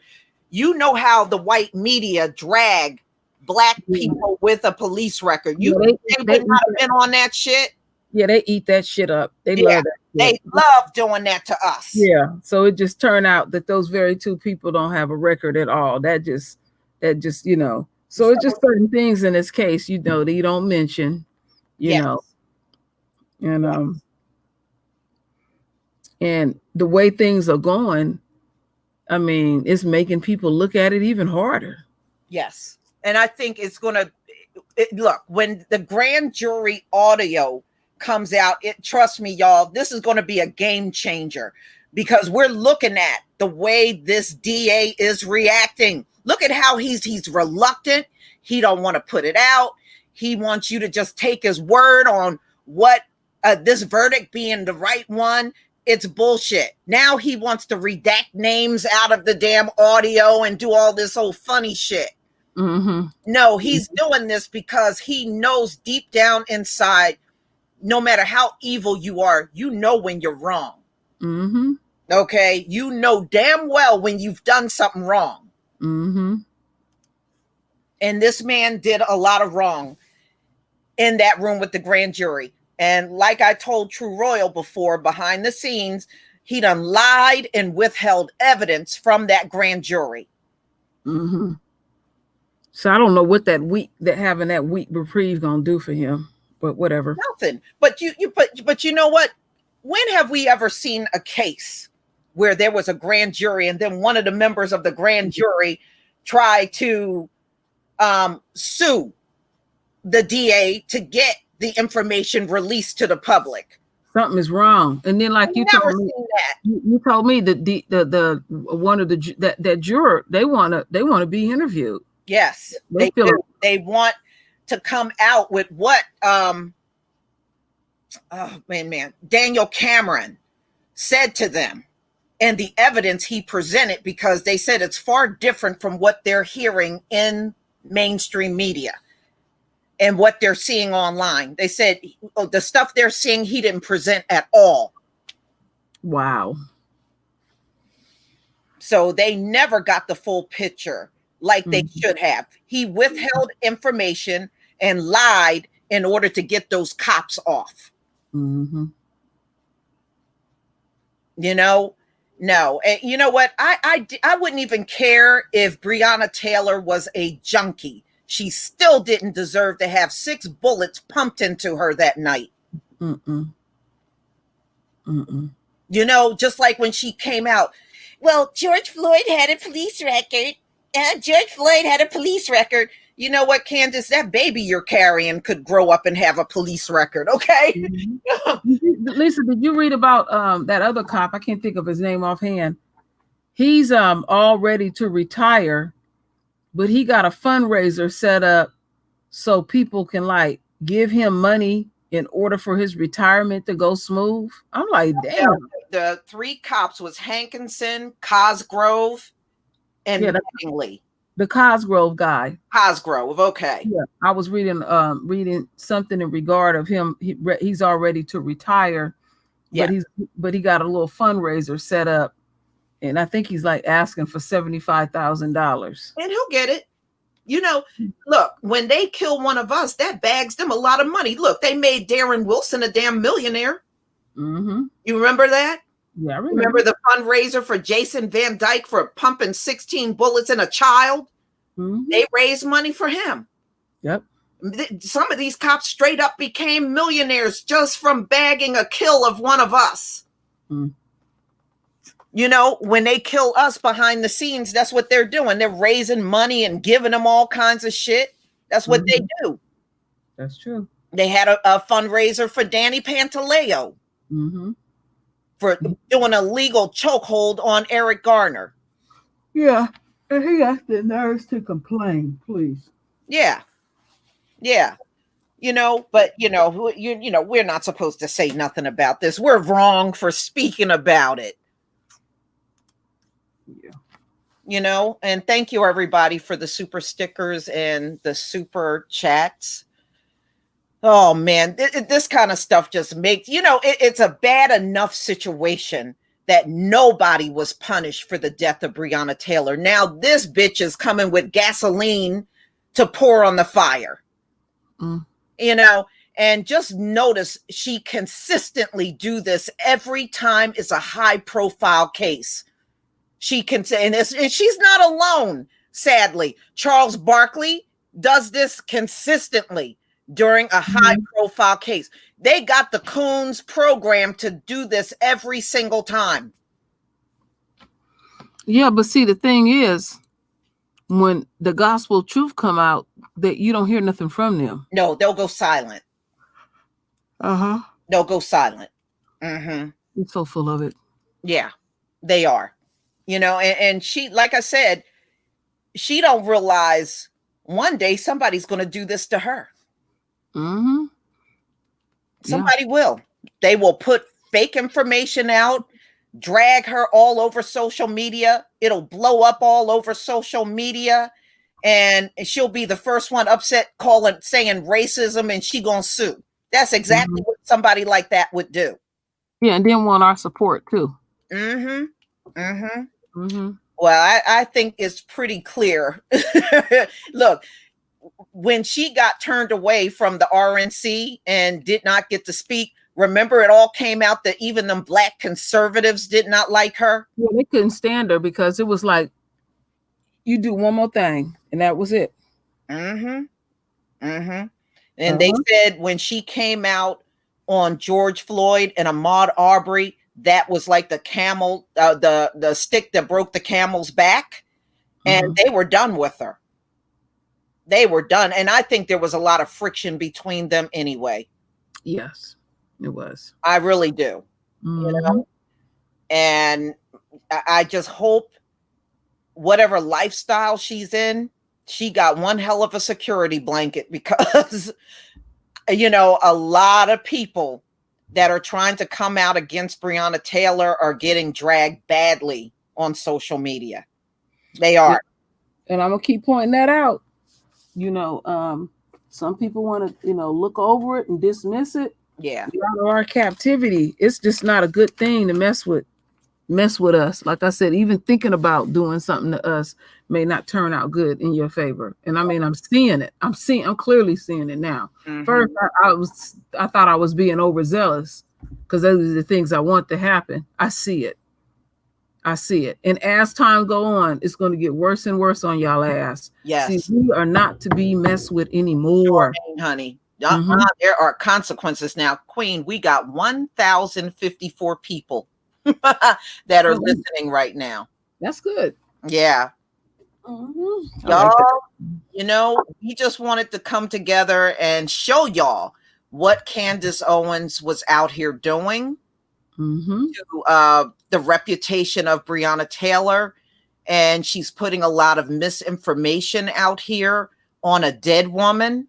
You know how the white media drag black people with a police record. They would not have been on that shit. Yeah, they eat that shit up. They love that shit. They love doing that to us. Yeah. So it just turned out that those very two people don't have a record at all. That just, so it's just certain things in this case, that you don't mention, know. And and the way things are going, I mean, it's making people look at it even harder. Yes. And I think it's going to look, when the grand jury audio comes out, trust me, y'all, this is going to be a game changer, because we're looking at the way this DA is reacting. Look at how he's reluctant. He don't want to put it out. He wants you to just take his word on what this verdict being the right one. It's bullshit. Now he wants to redact names out of the damn audio and do all this old funny shit. Mm-hmm. No, he's doing this because he knows deep down inside, no matter how evil you are, when you're wrong. Mm-hmm. Okay? You know damn well when you've done something wrong. Mm-hmm. And this man did a lot of wrong in that room with the grand jury. And like I told True Royal before, behind the scenes, he done lied and withheld evidence from that grand jury. Mm-hmm. So I don't know what having that week reprieve gonna do for him, but whatever. Nothing. But you know what? When have we ever seen a case where there was a grand jury and then one of the members of the grand jury tried to sue the DA to get the information released to the public? Something is wrong. And then, like you told me that the one of that juror, they want to be interviewed. Yes, they do. They want to come out with what Daniel Cameron said to them and the evidence he presented, because they said it's far different from what they're hearing in mainstream media and what they're seeing online. They said the stuff they're seeing, he didn't present at all. Wow. So they never got the full picture like they should have. He withheld information and lied in order to get those cops off. Mm-hmm. No. And you know what? I wouldn't even care if Breonna Taylor was a junkie. She still didn't deserve to have 6 bullets pumped into her that night. Mm-mm. Mm-mm. Just like when she came out, well, George Floyd had a police record. you know what, Candace, that baby you're carrying could grow up and have a police record, okay? Mm-hmm. Lisa, did you read about that other cop? I can't think of his name offhand. He's all ready to retire, but he got a fundraiser set up so people can like give him money in order for his retirement to go smooth. I'm like, damn. The 3 cops was Hankinson, Cosgrove, and Mattingly. The Cosgrove guy. Cosgrove, okay. Yeah, I was reading something in regard of him. He's all ready to retire, but he got a little fundraiser set up, and I think he's like asking for $75,000. And he'll get it. You know, look, when they kill one of us, that bags them a lot of money. Look, they made Darren Wilson a damn millionaire. Mm-hmm. You remember that? Yeah, I remember the fundraiser for Jason Van Dyke for pumping 16 bullets in a child? Mm-hmm. They raised money for him. Yep. Some of these cops straight up became millionaires just from bagging a kill of one of us. Mm. You know, when they kill us behind the scenes, that's what they're doing. They're raising money and giving them all kinds of shit. That's what they do. That's true. They had a fundraiser for Danny Pantaleo. Mm-hmm. For doing a legal chokehold on Eric Garner. Yeah. And he has the nerves to complain, please. Yeah. Yeah. You know, but you know, we're not supposed to say nothing about this. We're wrong for speaking about it. Yeah. You know, and thank you everybody for the super stickers and the super chats. Oh man, this kind of stuff just makes, you know, it's a bad enough situation that nobody was punished for the death of Breonna Taylor. Now this bitch is coming with gasoline to pour on the fire. Mm. You know, and just notice she consistently do this every time it's a high profile case. She can say, and she's not alone, sadly. Charles Barkley does this consistently during a high profile case. They got the Coons program to do this every single time. Yeah, but see, the thing is, when the gospel truth come out, that you don't hear nothing from them. No, they'll go silent. Uh-huh. They'll go silent. Mm-hmm. You're so full of it. Yeah, they are. You know, and she, like I said, she don't realize one day somebody's going to do this to her. Mm-hmm. Somebody will. They will put fake information out, drag her all over social media. It'll blow up all over social media. And she'll be the first one upset, saying racism, and she gonna sue. That's exactly what somebody like that would do. Yeah, and then want our support too. Mm-hmm. Mm-hmm. Mm-hmm. Well, I think it's pretty clear. Look, when she got turned away from the RNC and did not get to speak, remember it all came out that even them black conservatives did not like her. Yeah, they couldn't stand her because it was like, you do one more thing, and that was it. Mm-hmm. Mm-hmm. And they said when she came out on George Floyd and Ahmaud Arbery, that was like the camel, the stick that broke the camel's back, and they were done with her. They were done, and I think there was a lot of friction between them anyway. Yes, it was. I really do. You know, and I just hope whatever lifestyle she's in, she got one hell of a security blanket, because you know, a lot of people that are trying to come out against Breonna Taylor are getting dragged badly on social media. They are. And I'm going to keep pointing that out. You know, some people want to, you know, look over it and dismiss it. Yeah. Out of our captivity, it's just not a good thing to mess with us. Like I said, even thinking about doing something to us may not turn out good in your favor. And I mean, I'm seeing it. I'm clearly seeing it now. First, I thought I was being overzealous because those are the things I want to happen. I see it. And as time go on, it's going to get worse and worse on y'all ass. Yes. See, we are not to be messed with anymore. Honey. There are consequences now. Queen, we got 1,054 people that are listening right now. That's good. Yeah. Mm-hmm. Y'all, Like we just wanted to come together and show y'all what Candace Owens was out here doing to the reputation of Breonna Taylor. And she's putting a lot of misinformation out here on a dead woman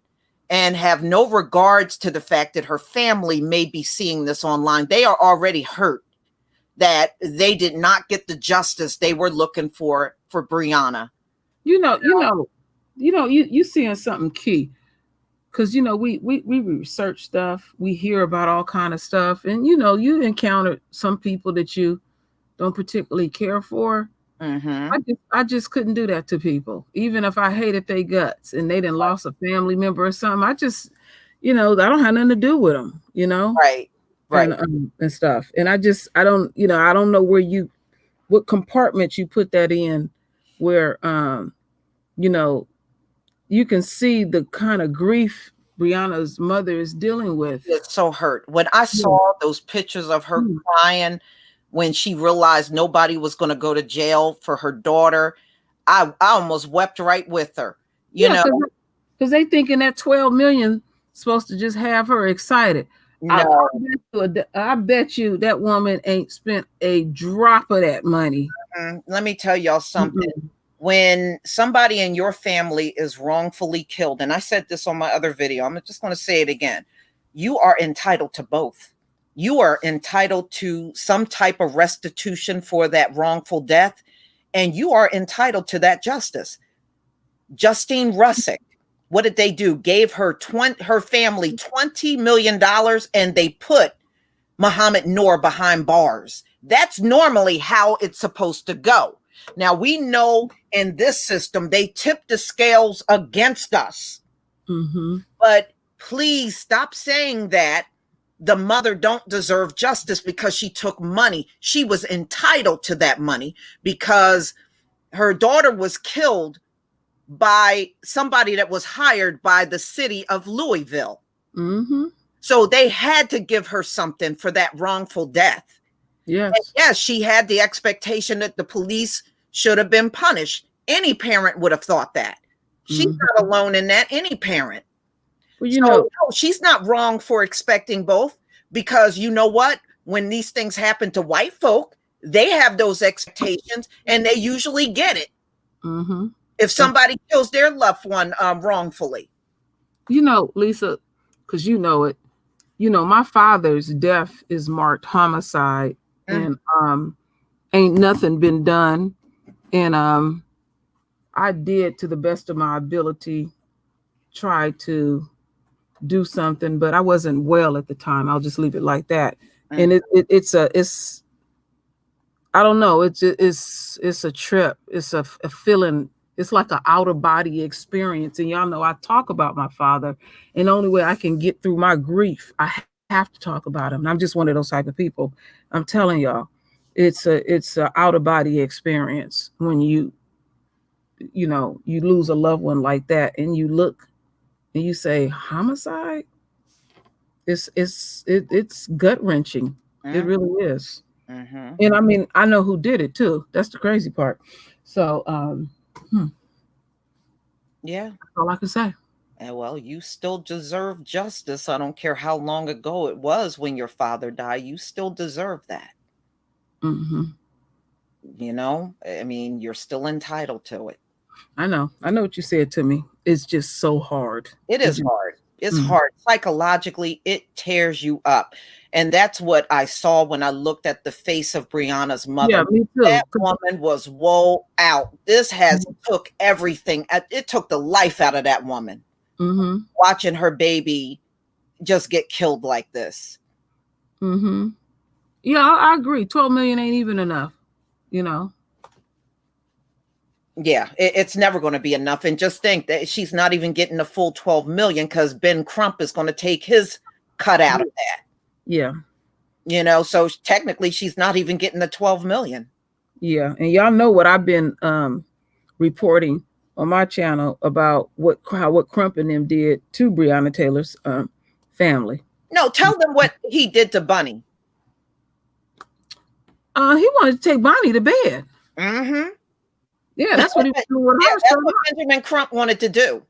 and have no regards to the fact that her family may be seeing this online. They are already hurt that they did not get the justice they were looking for Breonna. You seeing something key, because we research stuff, we hear about all kind of stuff, and you encountered some people that you don't particularly care for. I just couldn't do that to people, even if I hated their guts and they didn't lost a family member or something. I just, I don't have nothing to do with them, Right. and stuff. And I don't, I don't know what compartment you put that in, where you can see the kind of grief Breonna's mother is dealing with. It's so hurt. When I saw those pictures of her crying when she realized nobody was going to go to jail for her daughter, I almost wept right with her. Because they thinking that 12 million supposed to just have her excited. No. I bet you that woman ain't spent a drop of that money. Let me tell y'all something. When somebody in your family is wrongfully killed, and I said this on my other video, I'm just going to say it again. You are entitled to both. You are entitled to some type of restitution for that wrongful death, and you are entitled to that justice. Justine Russick, what did they do? Gave her family $20 million, and they put Muhammad Noor behind bars. That's normally how it's supposed to go. Now, we know in this system, they tip the scales against us. But please stop saying that the mother don't deserve justice because she took money. She was entitled to that money because her daughter was killed by somebody that was hired by the city of Louisville. So they had to give her something for that wrongful death. Yes. And yes, she had the expectation that the police should have been punished. Any parent would have thought that. She's not alone in that. Any parent. Well, no, she's not wrong for expecting both, because you know what? When these things happen to white folk, they have those expectations and they usually get it. If somebody kills their loved one wrongfully. Lisa, because you know it, my father's death is marked homicide, and ain't nothing been done. And I did, to the best of my ability, try to do something, but I wasn't well at the time. I'll just leave it like that. And it's I don't know. It's a trip. It's a feeling. It's like an out of body experience. And y'all know I talk about my father, and the only way I can get through my grief, I have to talk about him. And I'm just one of those type of people. I'm telling y'all, it's a out of body experience when you lose a loved one like that, and you look and you say homicide. It's gut wrenching. It really is. And I mean, I know who did it too. That's the crazy part. So yeah, that's all I can say. And well, you still deserve justice. I don't care how long ago it was when your father died. You still deserve that. I mean, you're still entitled to it. I know what you said to me. It's just so hard. It is hard. It's hard. Psychologically, it tears you up. And that's what I saw when I looked at the face of Breonna's mother. Yeah, me too. That woman was woe out. This has took everything. It took the life out of that woman. Watching her baby just get killed like this. Yeah, I agree. 12 million ain't even enough, Yeah, it's never going to be enough. And just think that she's not even getting the full 12 million because Ben Crump is going to take his cut out of that. Yeah. So technically she's not even getting the 12 million. Yeah. And y'all know what I've been reporting on my channel about what Crump and them did to Breonna Taylor's family. No, tell them what he did to Bunny. He wanted to take Bonnie to bed. Yeah, that's what he was doing with Yeah, her. that's what Benjamin Crump wanted to do.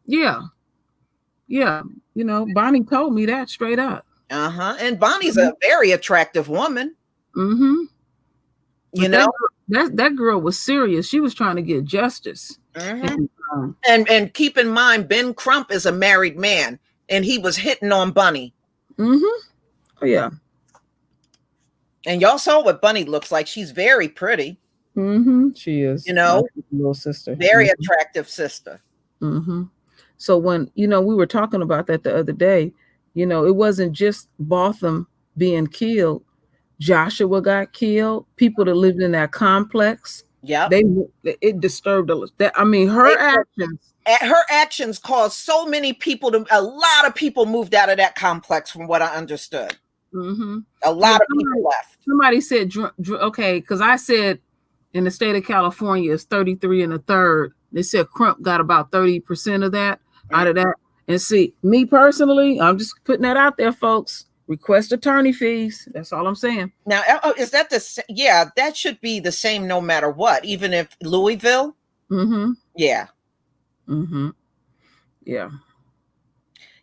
Yeah. Yeah. You know, Bonnie told me that straight up. And Bonnie's a very attractive woman. Mm-hmm. You know, that girl was serious. She was trying to get justice. And keep in mind, Ben Crump is a married man, and he was hitting on Bunny. Oh yeah. And y'all saw what Bunny looks like. She's very pretty. She is. You know, little sister. Very attractive sister. So when, we were talking about that the other day, it wasn't just Botham being killed. Joshua got killed. People that lived in that complex. Yeah. It disturbed that. I mean, her actions caused so many people a lot of people moved out of that complex, from what I understood. A lot of people left. Somebody said, okay, because I said in the state of California it's 33 and a third. They said Crump got about 30% of that out of that. And see, me personally, I'm just putting that out there, folks. Request attorney fees. That's all I'm saying. Now, is that that should be the same no matter what, even if Louisville? Yeah. Yeah.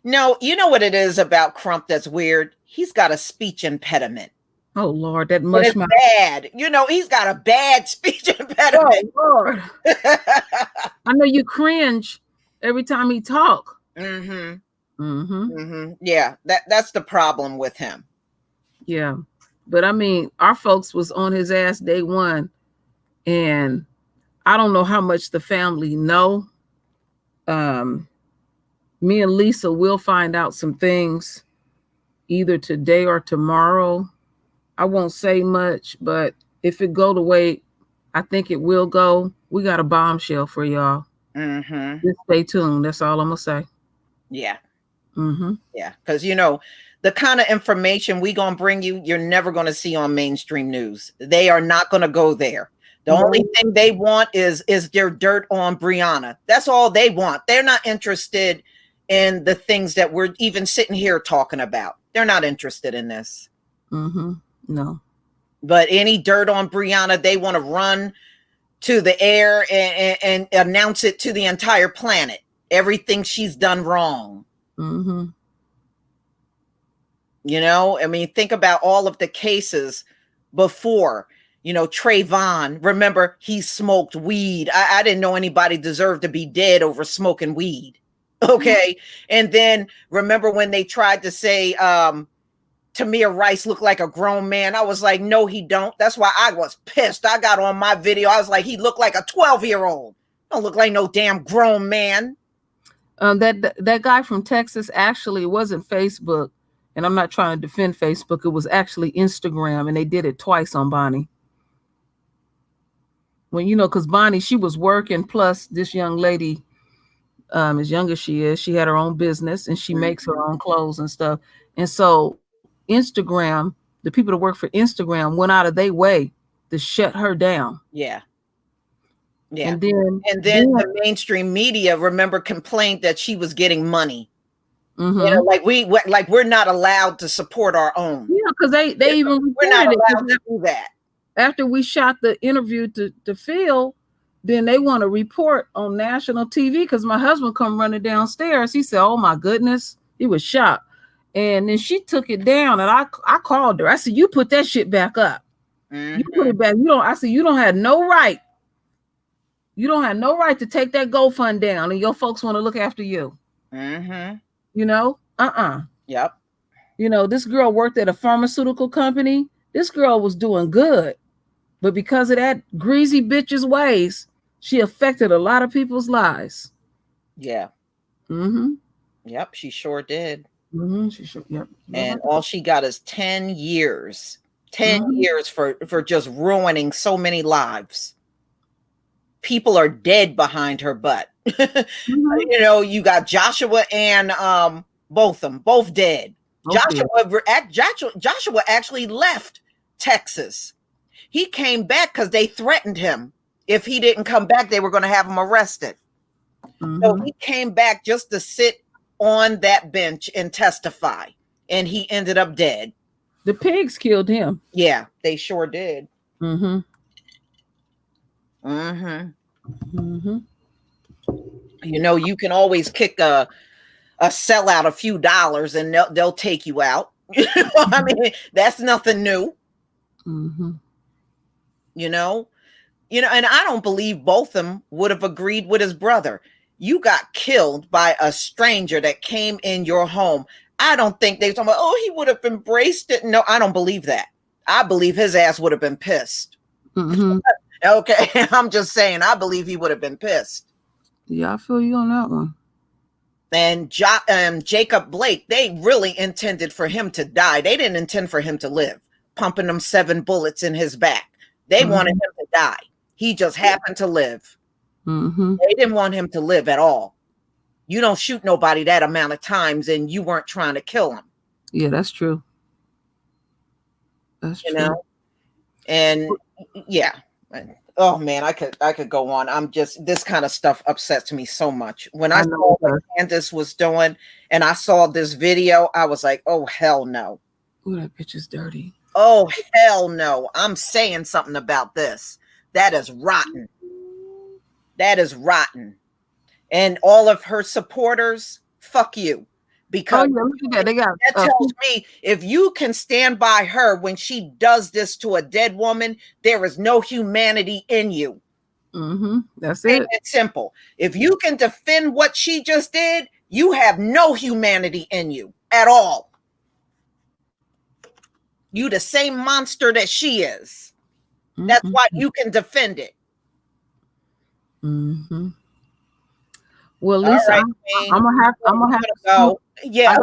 No, you know what it is about Crump that's weird? He's got a speech impediment. Oh, Lord, that mush mouth. Bad. He's got a bad speech impediment. Oh, Lord. I know you cringe every time he talk. Yeah, that's the problem with him. Yeah. But I mean, our folks was on his ass day one. And I don't know how much the family know. Me and Lisa will find out some things either today or tomorrow. I won't say much, but if it go the way I think it will go, we got a bombshell for y'all. Just stay tuned. That's all I'm gonna say. Yeah. Yeah, because the kind of information we gonna bring you, you're never gonna see on mainstream news. They are not gonna go there. The only thing they want is their dirt on Breonna. That's all they want. They're not interested in the things that we're even sitting here talking about. They're not interested in this. No. But any dirt on Breonna, they want to run to the air and announce it to the entire planet. Everything she's done wrong. I mean, think about all of the cases before. Trayvon, remember, he smoked weed. I didn't know anybody deserved to be dead over smoking weed. Okay. And then remember when they tried to say Tamir Rice looked like a grown man? I was like, no, he don't. That's why I was pissed. I got on my video. I was like, he looked like a 12-year-old. Don't look like no damn grown man. That guy from Texas actually wasn't Facebook. And I'm not trying to defend Facebook. It was actually Instagram, and they did it twice on Bonnie. When, because Bonnie, she was working, plus this young lady, as young as she is, she had her own business and she makes her own clothes and stuff. And so Instagram, the people that work for Instagram went out of their way to shut her down. Yeah. And then the mainstream media, remember, complained that she was getting money. We're not allowed to support our own. Yeah, because they even we're not allowed to do that. After we shot the interview to Phil, then they want to report on national TV because my husband come running downstairs. He said, "Oh my goodness," he was shocked. And then she took it down, and I called her. I said, "You put that shit back up. You put it back. I said, you don't have no right. You don't have no right to take that GoFund down, and your folks want to look after you." Yep. This girl worked at a pharmaceutical company. This girl was doing good, but because of that greasy bitch's ways, she affected a lot of people's lives. Yeah. Yep, she sure did. She sure. Yep. And all she got is 10 years. 10 years for just ruining so many lives. People are dead behind her butt. You got Joshua and Botham, both dead. Okay. Joshua actually left Texas. He came back because they threatened him. If he didn't come back, they were going to have him arrested. So he came back just to sit on that bench and testify. And he ended up dead. The pigs killed him. Yeah, they sure did. Mm-hmm. You know, you can always kick a sellout a few dollars and they'll take you out. You know, I mean, that's nothing new. Mm-hmm. You know, and I don't believe Botham would have agreed with his brother. You got killed by a stranger that came in your home. I don't think they were talking about, oh, he would have embraced it. No, I don't believe that. I believe his ass would have been pissed. Mm-hmm. Okay, I'm just saying, I believe he would have been pissed. Yeah, I feel you on that one. And Jacob Blake, they really intended for him to die. They didn't intend for him to live, pumping them 7 bullets in his back. They wanted him to die. He just happened to live. Mm-hmm. They didn't want him to live at all. You don't shoot nobody that amount of times and you weren't trying to kill him. Yeah, that's true. That's you true. know? And yeah. Oh man, I could go on. I'm just, this kind of stuff upsets me so much. When I saw what Candace was doing and I saw this video, I was like, oh hell no. Oh, that bitch is dirty. Oh hell no. I'm saying something about this. That is rotten. That is rotten. And all of her supporters, fuck you. Because that tells me if you can stand by her when she does this to a dead woman, there is no humanity in you. Mm-hmm. That's it. It's simple. If you can defend what she just did, you have no humanity in you at all. You the same monster that she is. Mm-hmm. That's why you can defend it. Mm-hmm. Well, Lisa, right, I'm gonna have to go. Yeah,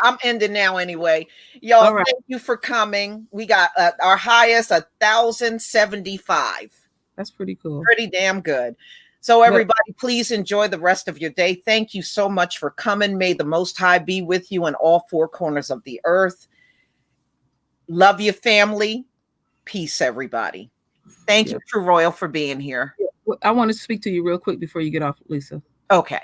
I'm ending now anyway. Y'all, right. Thank you for coming. We got our highest 1,075. That's pretty cool. Pretty damn good. So everybody, please enjoy the rest of your day. Thank you so much for coming. May the Most High be with you in all 4 corners of the earth. Love your family. Peace, everybody. Thank you, True Royal, for being here. I want to speak to you real quick before you get off, Lisa. Okay.